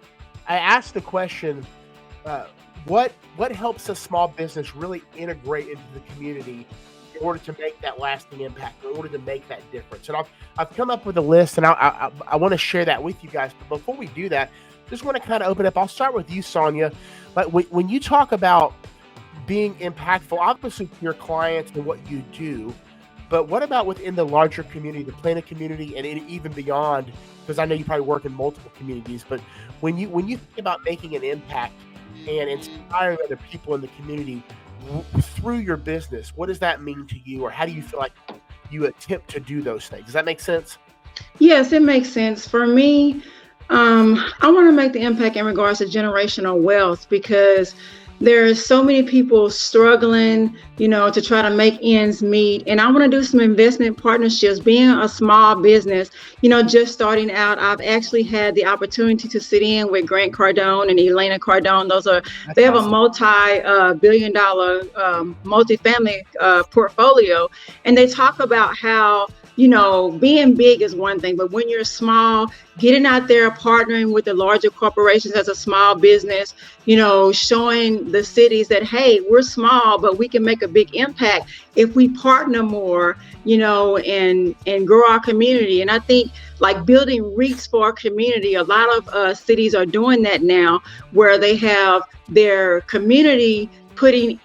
asked the question, what helps a small business really integrate into the community in order to make that lasting impact, in order to make that difference? And I've come up with a list, and I want to share that with you guys. But before we do that, just want to kind of open up. I'll start with you, Sonia. But when you talk about being impactful, obviously to your clients and what you do, But what about within the larger community, the Plano community, and even beyond? Because I know you probably work in multiple communities, but when you think about making an impact and inspiring other people in the community through your business, what does that mean to you, or how do you feel like you attempt to do those things? Does that make sense? Yes, it makes sense. For me, I want to make the impact in regards to generational wealth, because there's so many people struggling, to try to make ends meet. And I want to do some investment partnerships. Being a small business, just starting out, I've actually had the opportunity to sit in with Grant Cardone and Elena Cardone. They have a multi-billion dollar multifamily portfolio. And they talk about how, being big is one thing, but when you're small, getting out there, partnering with the larger corporations as a small business, showing the cities that, hey, we're small, but we can make a big impact if we partner more, and grow our community. And I think like building REITs for our community, a lot of cities are doing that now, where they have their community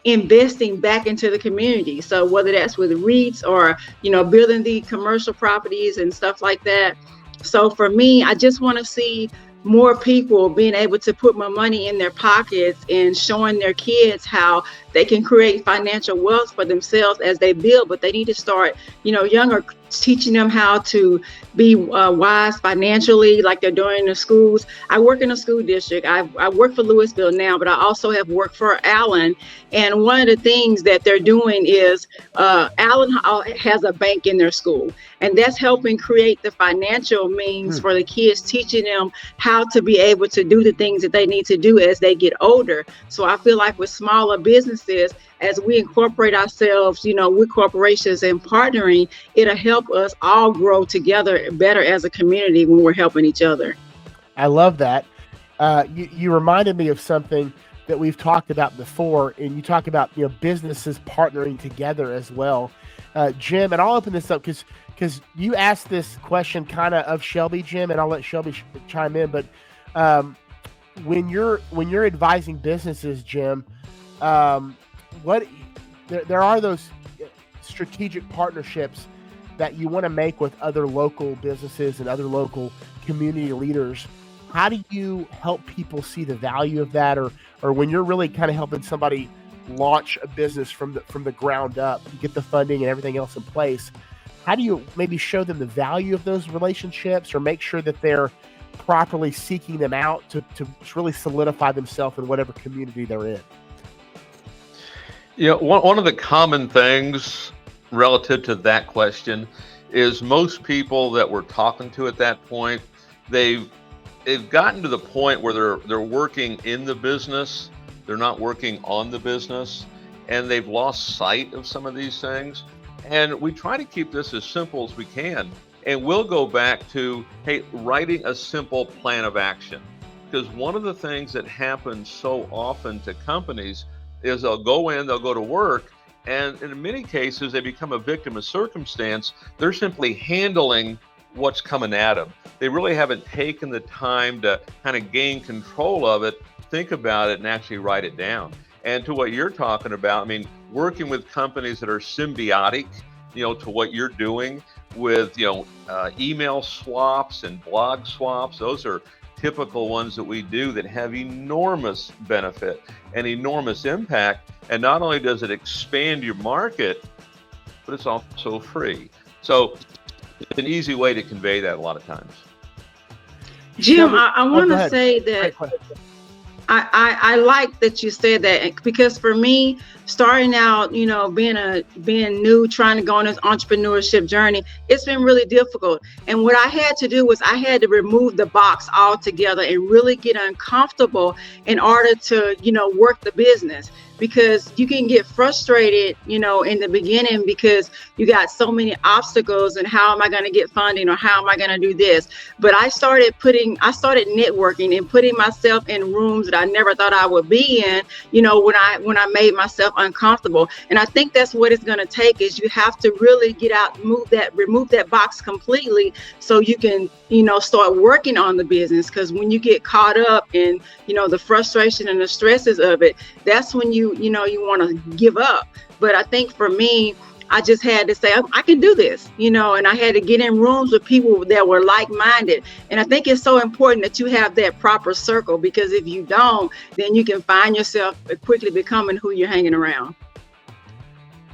investing back into the community. So whether that's with REITs or, building the commercial properties and stuff like that. So for me, I just want to see more people being able to put more money in their pockets and showing their kids how they can create financial wealth for themselves as they build. But they need to start, younger, teaching them how to be wise financially, like they're doing in the schools. I work in a school district. I work for Louisville now, but I also have worked for Allen. And one of the things that they're doing is Allen has a bank in their school, and that's helping create the financial means for the kids, teaching them how to be able to do the things that they need to do as they get older. So I feel like with smaller businesses, as we incorporate ourselves, with corporations and partnering, it'll help us all grow together better as a community when we're helping each other. I love that. You reminded me of something that we've talked about before, and you talk about businesses partnering together as well. Jim, and I'll open this up because you asked this question kind of Shelby, Jim, and I'll let Shelby chime in. But when you're advising businesses, Jim, there are those strategic partnerships that you want to make with other local businesses and other local community leaders. How do you help people see the value of that, or when you're really kind of helping somebody launch a business from the ground up, get the funding and everything else in place? How do you maybe show them the value of those relationships, or make sure that they're properly seeking them out to really solidify themselves in whatever community they're in? One of the common things relative to that question is most people that we're talking to at that point, they've gotten to the point where they're working in the business, they're not working on the business, and they've lost sight of some of these things. And we try to keep this as simple as we can. And we'll go back to, hey, writing a simple plan of action. Because one of the things that happens so often to companies is they'll go to work, and in many cases, they become a victim of circumstance. They're simply handling what's coming at them. They really haven't taken the time to kind of gain control of it, think about it, and actually write it down. And to what you're talking about, working with companies that are symbiotic, to what you're doing with, email swaps and blog swaps, those are typical ones that we do that have enormous benefit and enormous impact. And not only does it expand your market, but it's also free. So it's an easy way to convey that a lot of times. Jim, I want to say that I like that you said that, because for me, starting out, being new, trying to go on this entrepreneurship journey, it's been really difficult. And what I had to do was I had to remove the box altogether and really get uncomfortable in order to, work the business. Because you can get frustrated, in the beginning, because you got so many obstacles and how am I going to get funding, or how am I going to do this? But I started networking and putting myself in rooms that I never thought I would be in, when I made myself uncomfortable. And I think that's what it's going to take, is you have to really get out, remove that box completely, so you can, start working on the business. Because when you get caught up in, the frustration and the stresses of it, that's when you want to give up. But I think for me, I just had to say, I can do this, and I had to get in rooms with people that were like-minded. And I think it's so important that you have that proper circle, because if you don't, then you can find yourself quickly becoming who you're hanging around.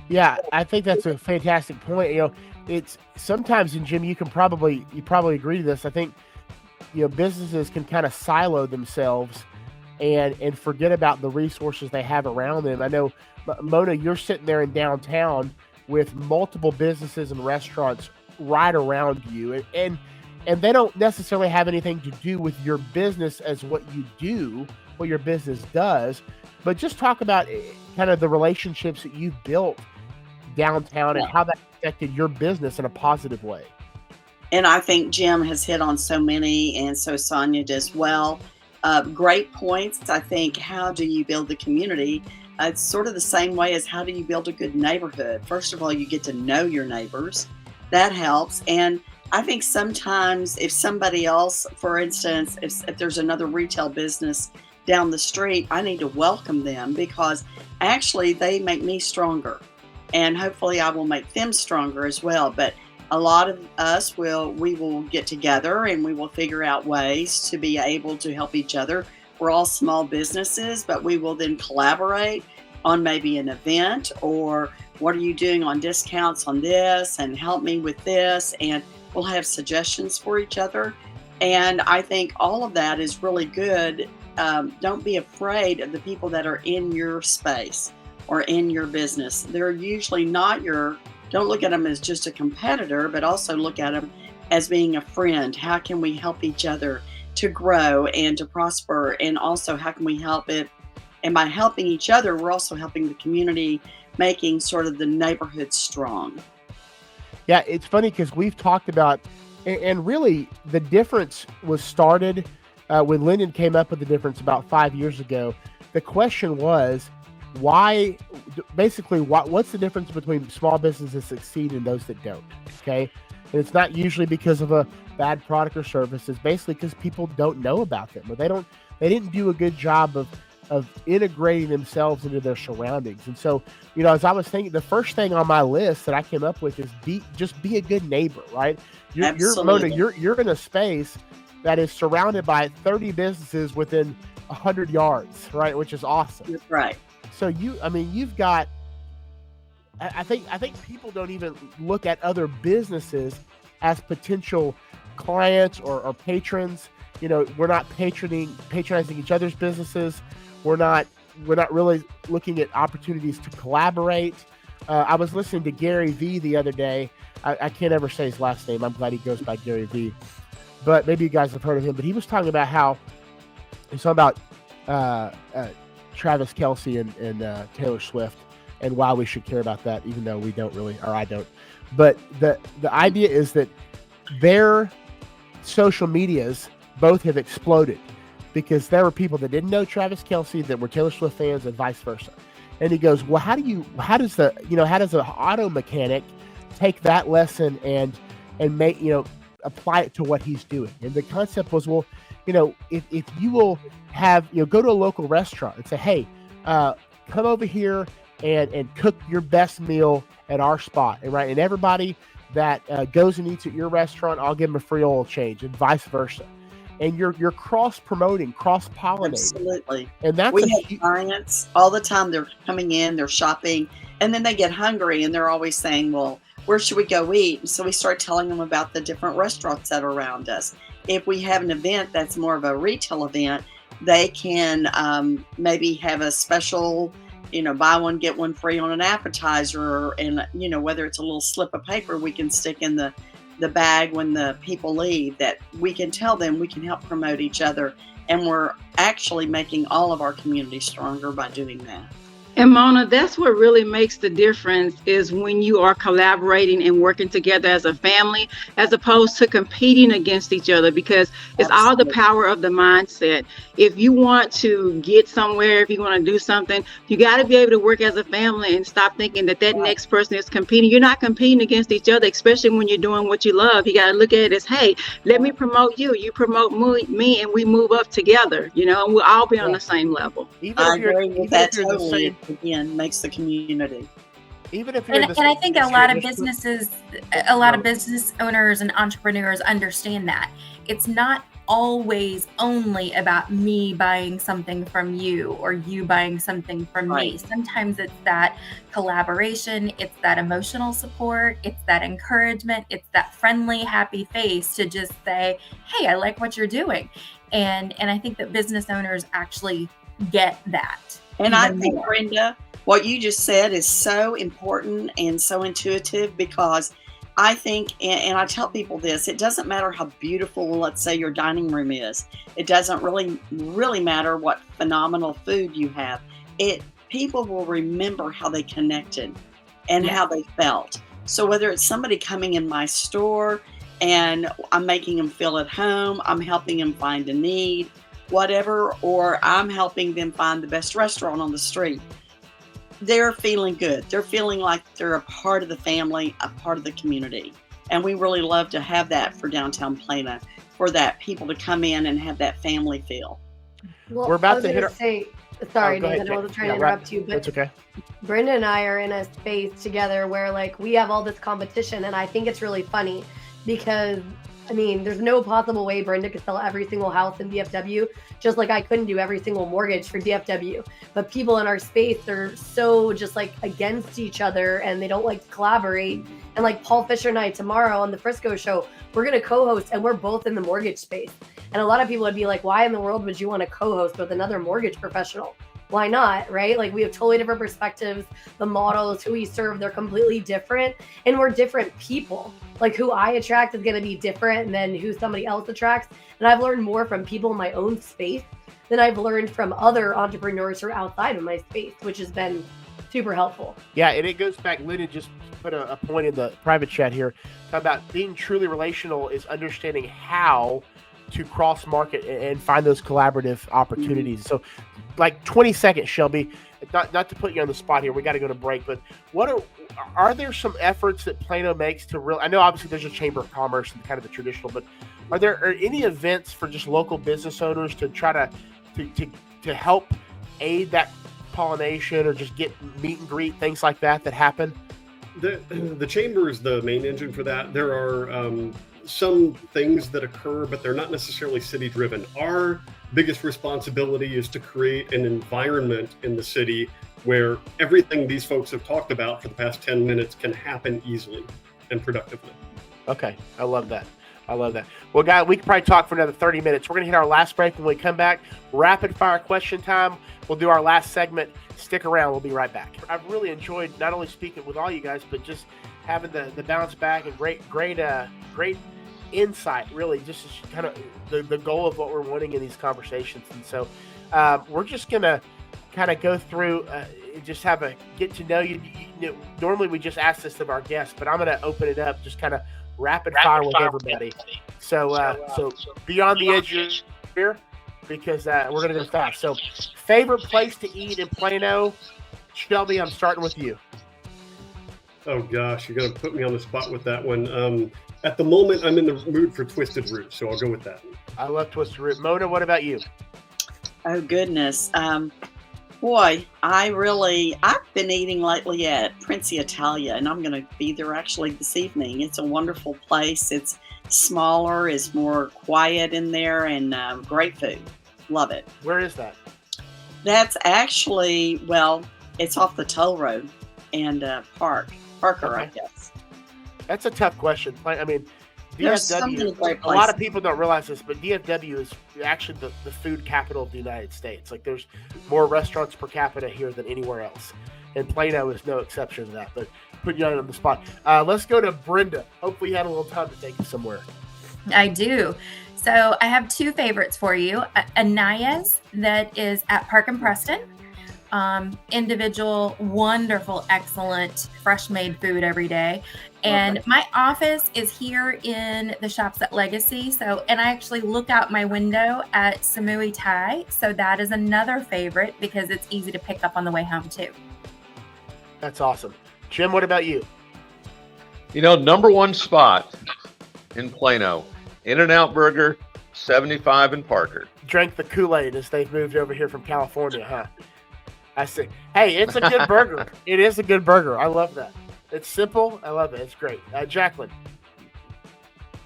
Yeah, I think that's a fantastic point. It's sometimes, and Jim, you probably agree to this. I think, businesses can kind of silo themselves and forget about the resources they have around them. I know, Mona, you're sitting there in downtown with multiple businesses and restaurants right around you, and they don't necessarily have anything to do with your business as what your business does, but just talk about kind of the relationships that you've built downtown and how that affected your business in a positive way. And I think Jim has hit on so many, and so Sonia does well. Great points. I think, how do you build the community? It's sort of the same way as how do you build a good neighborhood. First of all, you get to know your neighbors. That helps. And I think sometimes if somebody else, for instance, if there's another retail business down the street, I need to welcome them, because actually they make me stronger. And hopefully I will make them stronger as well. But a lot of us we will get together and we will figure out ways to be able to help each other. We're all small businesses, but we will then collaborate on maybe an event, or what are you doing on discounts on this, and help me with this, and we'll have suggestions for each other. And I think all of that is really good. Don't be afraid of the people that are in your space or in your business. They're usually not don't look at them as just a competitor, but also look at them as being a friend. How can we help each other to grow and to prosper? And also, how can we help it? And by helping each other, we're also helping the community, making sort of the neighborhood strong. Yeah, it's funny because we've talked about, and really the difference was started when Lyndon came up with the difference about 5 years ago. The question was, what's the difference between small businesses that succeed and those that don't? Okay. And it's not usually because of a bad product or service. It's basically because people don't know about them, or they didn't do a good job of integrating themselves into their surroundings. And so, as I was thinking, the first thing on my list that I came up with is just be a good neighbor, right? Absolutely. You're in a space that is surrounded by 30 businesses within 100 yards, right? Which is awesome. That's right. So you've got, I think people don't even look at other businesses as potential clients or patrons. We're not patronizing each other's businesses. We're not really looking at opportunities to collaborate. I was listening to Gary V the other day. I can't ever say his last name. I'm glad he goes by Gary V. But maybe you guys have heard of him. But he was talking about Travis Kelce and Taylor Swift, and why we should care about that, even though we don't really, or I don't. But the idea is that their social medias both have exploded, because there were people that didn't know Travis Kelce that were Taylor Swift fans, and vice versa. And he goes, well, how does an auto mechanic take that lesson and make, apply it to what he's doing? And the concept was, well, if you will have, go to a local restaurant and say, hey, come over here and cook your best meal at our spot. And right. And everybody that goes and eats at your restaurant, I'll give them a free oil change, and vice versa. And you're cross promoting, cross pollinating. Absolutely. And that's we have clients all the time. They're coming in, they're shopping, and then they get hungry, and they're always saying, well, where should we go eat? And so we start telling them about the different restaurants that are around us. If we have an event that's more of a retail event, they can maybe have a special, buy one, get one free on an appetizer, and, whether it's a little slip of paper we can stick in the bag when the people leave, that we can tell them we can help promote each other. And we're actually making all of our community stronger by doing that. And Mona, that's what really makes the difference, is when you are collaborating and working together as a family, as opposed to competing against each other, because it's all the power of the mindset. If you want to get somewhere, if you want to do something, you got to be able to work as a family and stop thinking that next person is competing. You're not competing against each other, especially when you're doing what you love. You got to look at it as, hey, let me promote you, you promote me, and we move up together, and we'll all be on the same level. I agree with that totally. Again, makes the community. Even if you're And, in this, and I think a this lot of industry- businesses, a lot of business owners and entrepreneurs understand that it's not always only about me buying something from you or you buying something from me. Right. Sometimes it's that collaboration, it's that emotional support, it's that encouragement, it's that friendly, happy face to just say, hey, I like what you're doing. And I think that business owners actually get that. And I even think, more. Brenda, what you just said is so important and so intuitive, because I think, and I tell people this, it doesn't matter how beautiful, let's say, your dining room is. It doesn't really matter what phenomenal food you have. People will remember how they connected and Yes. how they felt. So whether it's somebody coming in my store and I'm making them feel at home, I'm helping them find a need, whatever, or I'm helping them find the best restaurant on the street, they're feeling good. They're feeling like they're a part of the family, a part of the community. And we really love to have that for downtown Plano, for that people to come in and have that family feel. Well, We're about I was to hit gonna our- say, sorry, go ahead, Nathan, I wasn't Jay. trying Yeah, to wrap- interrupt you, but That's okay. Brenda and I are in a space together where like we have all this competition, and I think it's really funny because I mean, there's no possible way Brenda could sell every single house in DFW, just like I couldn't do every single mortgage for DFW. But people in our space, they're so just like against each other and they don't like to collaborate. And like Paul Fisher and I tomorrow on the Frisco show, we're going to co-host, and we're both in the mortgage space. And a lot of people would be like, why in the world would you want to co-host with another mortgage professional? Why not, right? Like we have totally different perspectives. The models, who we serve, they're completely different. And we're different people. Like who I attract is going to be different than who somebody else attracts. And I've learned more from people in my own space than I've learned from other entrepreneurs who are outside of my space, which has been super helpful. Yeah, and it goes back. Lyndon just put a point in the private chat here about being truly relational is understanding how to cross market and find those collaborative opportunities. So, like 20 seconds, Shelby. Not to put you on the spot here. We got to go to break, but are there some efforts that Plano makes to really? I know obviously there's a Chamber of Commerce and kind of the traditional, but are there any events for just local business owners to try to help aid that pollination or just get meet and greet, things like that happen? The chamber is the main engine for that. There are some things that occur, but they're not necessarily city driven. Our biggest responsibility is to create an environment in the city where everything these folks have talked about for the past 10 minutes can happen easily and productively. Okay, I love that. Well, guys, we could probably talk for another 30 minutes. We're going to hit our last break. When we come back, rapid fire question time. We'll do our last segment. Stick around. We'll be right back. I've really enjoyed not only speaking with all you guys, but just having the bounce back and great insight, really, just kind of the goal of what we're wanting in these conversations. And so we're just going to kind of go through and just have a get to know you. Normally we just ask this of our guests, but I'm going to open it up, just kind of rapid fire with everybody. So be on the edge here because we're going to go fast. So favorite place to eat in Plano? Shelby, I'm starting with you. Oh gosh, you're going to put me on the spot with that one. At the moment, I'm in the mood for Twisted Root, so I'll go with that. I love Twisted Root. Mona, what about you? Oh goodness. Boy, I've been eating lately at Prince Italia, and I'm going to be there actually this evening. It's a wonderful place. It's smaller, it's more quiet in there, and great food. Love it. Where is that? That's actually, it's off the toll road and Parker, Okay. I guess. That's a tough question. I mean, There's so many DFW, great a lot places. of people don't realize this, but DFW is actually the food capital of the United States. Like there's more restaurants per capita here than anywhere else. And Plano is no exception to that, but put you on the spot. Let's go to Brenda. Hopefully you had a little time to take you somewhere. I do. So I have two favorites for you. Anaya's, that is at Park and Preston. Individual, wonderful, excellent, fresh made food every day. And my office is here in the shops at Legacy. And I actually look out my window at Samui Thai. So that is another favorite because it's easy to pick up on the way home too. That's awesome. Jim, what about you? Number one spot in Plano, In-N-Out Burger, 75 in Parker. Drank the Kool-Aid as they've moved over here from California, huh? I see. Hey, it's a good burger. It is a good burger. I love that. It's simple. I love it. It's great. Jacqueline.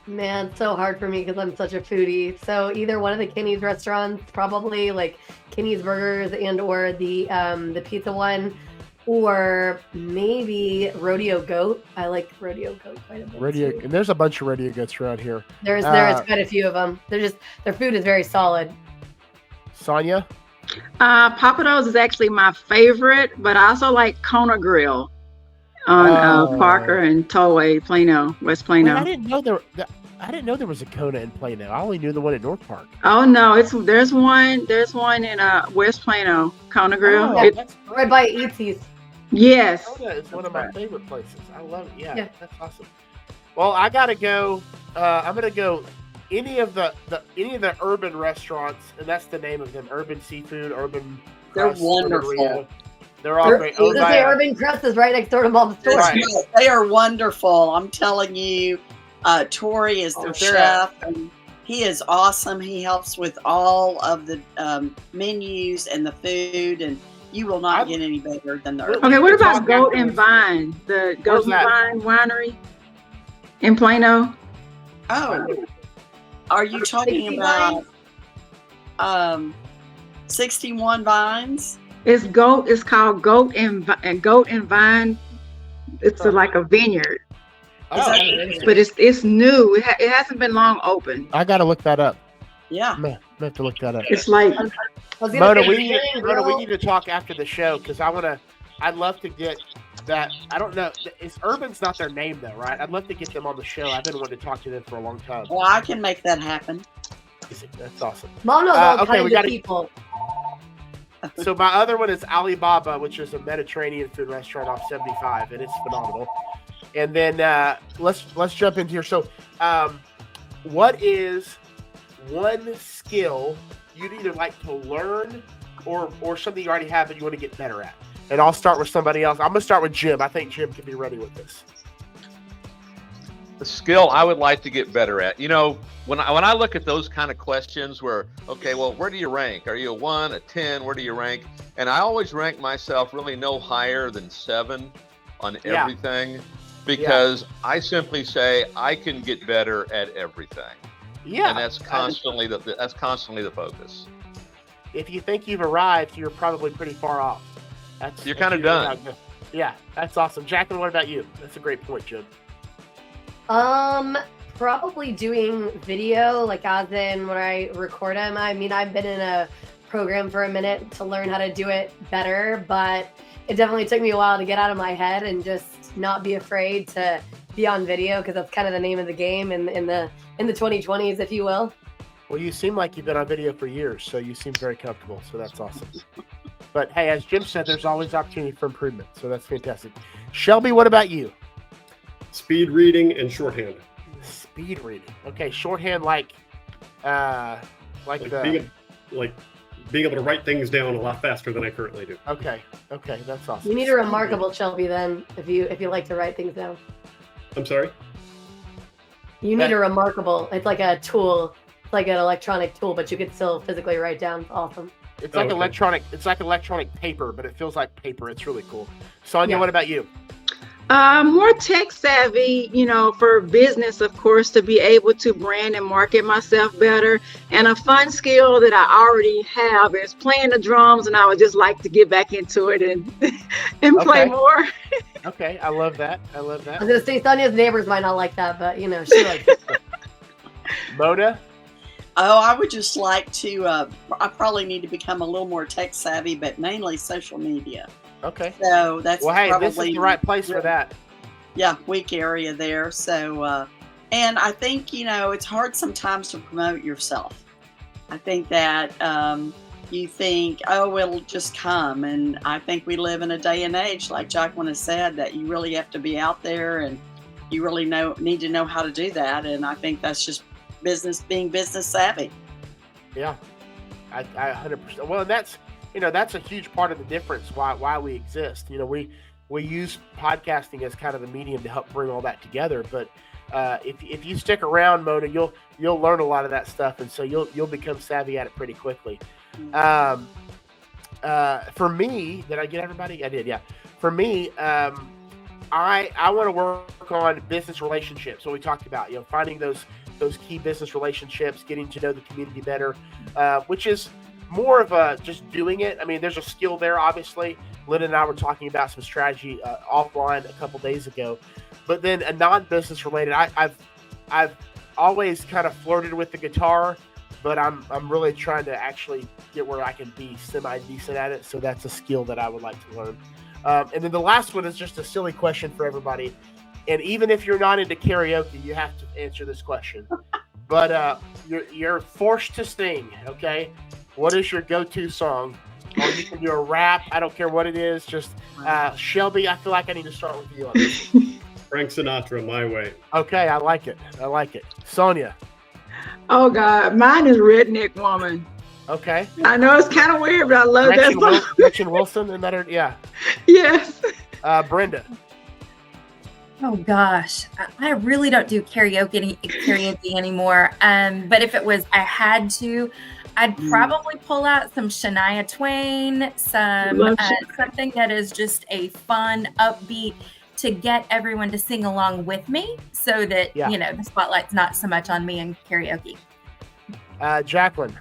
Man, it's so hard for me because I'm such a foodie. So either one of the Kinney's restaurants, probably like Kinney's Burgers and or the pizza one, or maybe Rodeo Goat. I like Rodeo Goat quite a bit. Too. And there's a bunch of Rodeo Goats around here. There's quite a few of them. Their food is very solid. Sonia? Papa Do's is actually my favorite, but I also like Kona Grill on Parker and Tollway, Plano, West Plano. Wait, I didn't know there was a Kona in Plano. I only knew the one at North Park. Oh no, there's one in West Plano, Kona Grill. Yeah, that's right by Eatsy's. Yes. Kona is one of my favorite places. I love it. Yeah, that's awesome. Well, I gotta go. I'm gonna go. Any of the urban restaurants, and that's the name of them: Urban Seafood, Urban. They're Crust, wonderful. They're all great. Urban Crust is right next door to Mom's store. Right. They are wonderful. I'm telling you, Tori is their chef, and he is awesome. He helps with all of the menus and the food, and you will not get any better than the Urban. Okay, what about Goat and Vine? The Goat and Vine Winery in Plano? Oh. Are you talking about 61 Vines? It's called Goat and Vine. It's like a vineyard. But it's new. It hasn't been long open. I gotta look that up. Yeah. I'm gonna have to look that up. It's like Mona, we need to talk after the show because I'd love to get that. I don't know. Urban's not their name though, right? I'd love to get them on the show. I've been wanting to talk to them for a long time. Well, I can make that happen. That's awesome. Mom knows all kinds of people. So my other one is Alibaba, which is a Mediterranean food restaurant off 75, and it's phenomenal. And then let's jump into here. So, what is one skill you'd either like to learn or something you already have that you want to get better at? And I'll start with somebody else. I'm going to start with Jim. I think Jim can be ready with this. The skill I would like to get better at. You know, when I look at those kind of questions where, okay, well, where do you rank? Are you a 1, a 10? Where do you rank? And I always rank myself really no higher than 7 on everything because I simply say I can get better at everything. Yeah. And that's constantly the focus. If you think you've arrived, you're probably pretty far off. You're kind of done. Yeah, that's awesome. Jacqueline, what about you? That's a great point, Jim. Probably doing video, like as in when I record them. I mean, I've been in a program for a minute to learn how to do it better, but it definitely took me a while to get out of my head and just not be afraid to be on video because that's kind of the name of the game in the 2020s, if you will. Well, you seem like you've been on video for years, so you seem very comfortable. So that's awesome. But hey, as Jim said, there's always opportunity for improvement. So that's fantastic. Shelby, what about you? Speed reading and shorthand. Speed reading. Okay, shorthand like being able to write things down a lot faster than I currently do. Okay, that's awesome. You need a remarkable Shelby then, if you like to write things down. I'm sorry? You need a remarkable. It's like a tool, like an electronic tool, but you could still physically write down. Awesome. It's like electronic. It's like electronic paper, but it feels like paper. It's really cool. Sonia, what about you? More tech savvy, for business, of course, to be able to brand and market myself better. And a fun skill that I already have is playing the drums, and I would just like to get back into it and play more. Okay, I love that. I was gonna say Sonia's neighbors might not like that, but she likes it. Mona? Oh, I would just like to. I probably need to become a little more tech savvy, but mainly social media. Okay. So that's probably this is the right place for that. Yeah, weak area there. So, and I think it's hard sometimes to promote yourself. I think that you think, oh, it'll just come, and I think we live in a day and age, like Jacqueline has said, that you really have to be out there, and you really need to know how to do that. And I think that's just being business savvy. Yeah, I 100%. Well, and that's a huge part of the difference why we exist. We use podcasting as kind of the medium to help bring all that together. But if you stick around, Mona, you'll learn a lot of that stuff, and so you'll become savvy at it pretty quickly. for me, did I get everybody? I did, yeah. For me, I want to work on business relationships. What we talked about, finding those key business relationships, getting to know the community better, which is more of a just doing it. I mean, there's a skill there, obviously. Lynn and I were talking about some strategy offline a couple days ago, but then a non-business related. I've always kind of flirted with the guitar, but I'm really trying to actually get where I can be semi-decent at it. So that's a skill that I would like to learn. And then the last one is just a silly question for everybody. And even if you're not into karaoke, you have to answer this question. But you're forced to sing, okay? What is your go-to song? Or you can do a rap. I don't care what it is. Just Shelby, I feel like I need to start with you on this. Frank Sinatra, My Way. Okay, I like it. Sonia. Oh God, mine is Redneck Woman. Okay. I know it's kind of weird, but I love that song. Gretchen Wilson, and that, yeah. Yes. Brenda. Oh gosh, I really don't do karaoke anymore. But if it was, I had to, I'd probably pull out some Shania Twain, something that is just a fun, upbeat to get everyone to sing along with me, so that the spotlight's not so much on me in karaoke. Jacqueline.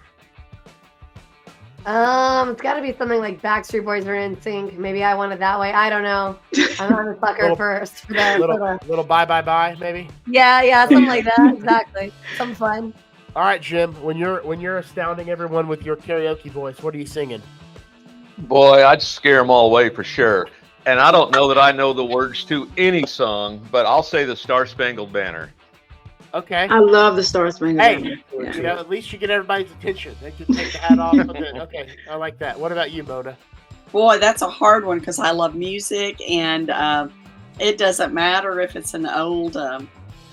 It's got to be something like Backstreet Boys or NSYNC. Maybe I want it that way. I don't know. I'm not a sucker for little bye bye bye maybe. Yeah, something like that. Exactly. Some fun. All right, Jim. When you're astounding everyone with your karaoke voice, what are you singing? Boy, I'd scare them all away for sure. And I don't know that I know the words to any song, but I'll say the Star Spangled Banner. Okay. I love the Star Spangled Banner. Yeah. At least you get everybody's attention. They can take the hat off. Okay, I like that. What about you, Mona? Boy, that's a hard one because I love music, and it doesn't matter if it's an old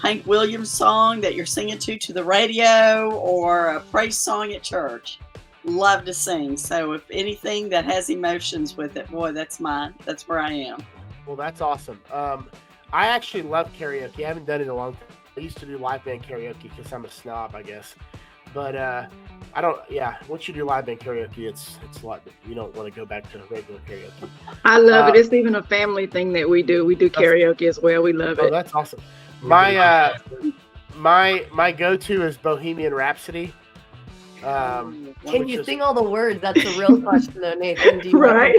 Hank Williams song that you're singing to the radio or a praise song at church. Love to sing. So if anything that has emotions with it, boy, that's mine. That's where I am. Well, that's awesome. I actually love karaoke. I haven't done it in a long time. I used to do live band karaoke because I'm a snob, I guess. But I don't. Yeah, once you do live band karaoke, it's a lot. You don't want to go back to regular karaoke. I love it. It's even a family thing that we do. We do karaoke as well. We love it. Oh, that's awesome. My go-to is Bohemian Rhapsody. Can you sing all the words? That's a real question, though, Nathan. Do you right?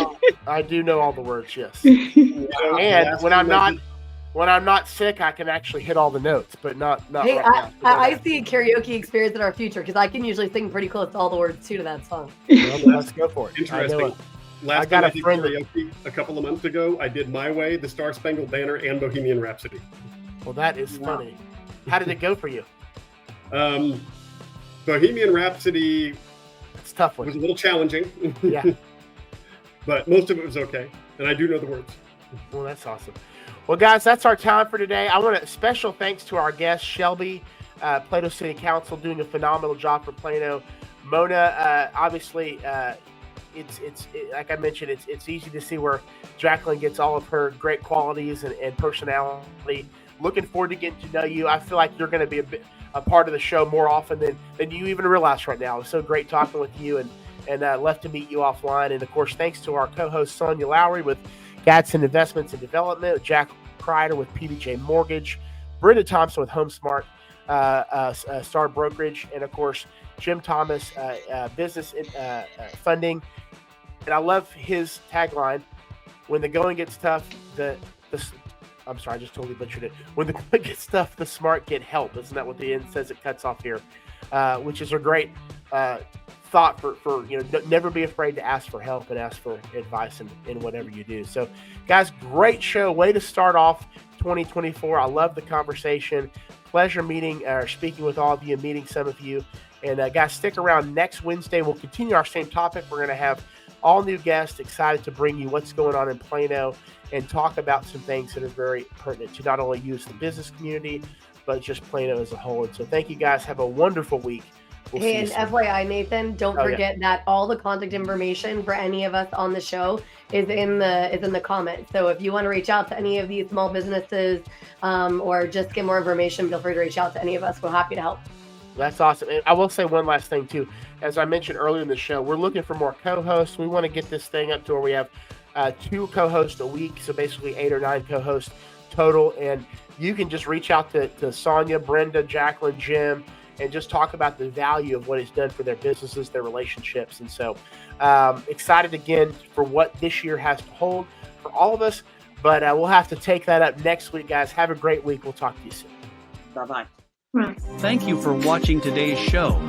I do know all the words. Yes. And when I'm not sick, I can actually hit all the notes, but not hey, right now. I see a karaoke experience in our future because I can usually sing pretty close to all the words too to that song. Well, let's go for it. Interesting. Last time I did karaoke a couple of months ago, I did My Way, the Star Spangled Banner, and Bohemian Rhapsody. Well, that is funny. How did it go for you? Bohemian Rhapsody it's a tough one. Was a little challenging. Yeah. But most of it was okay. And I do know the words. Well, that's awesome. Well, guys, that's our time for today. I want to special thanks to our guest, Shelby, Plano City Council, doing a phenomenal job for Plano. Mona, obviously, it's like I mentioned, it's easy to see where Jacqueline gets all of her great qualities and personality. Looking forward to getting to know you. I feel like you're going to be a part of the show more often than you even realize right now. It's so great talking with you and left to meet you offline. And, of course, thanks to our co-host, Sonia Lowry with Gadsden Investments and Development, Jack Kreider with PBJ Mortgage, Brenda Thompson with HomeSmart Star Brokerage, and, of course, Jim Thomas, Business Funding. And I love his tagline, when the going gets tough, I'm sorry, I just totally butchered it. When the going gets tough, the smart get help. Isn't that what the end says? It cuts off here, which is a great thought for never be afraid to ask for help and ask for advice in whatever you do. So, guys, great show. Way to start off 2024. I love the conversation. Pleasure speaking with all of you and meeting some of you. And guys, stick around next Wednesday. We'll continue our same topic. We're going to have all new guests, excited to bring you what's going on in Plano and talk about some things that are very pertinent to not only you as the business community, but just Plano as a whole. And so thank you guys. Have a wonderful week. We'll hey, and FYI, Nathan, don't forget that all the contact information for any of us on the show is in the comments. So if you want to reach out to any of these small businesses or just get more information, feel free to reach out to any of us. We're happy to help. That's awesome. And I will say one last thing too. As I mentioned earlier in the show, we're looking for more co-hosts. We want to get this thing up to where we have 2 co-hosts a week, so basically 8 or 9 co-hosts total. And you can just reach out to Sonia, Brenda, Jacqueline, Jim, and just talk about the value of what it's done for their businesses, their relationships. And so excited again for what this year has to hold for all of us. But we'll have to take that up next week, guys. Have a great week. We'll talk to you soon. Bye-bye. Right. Thank you for watching today's show.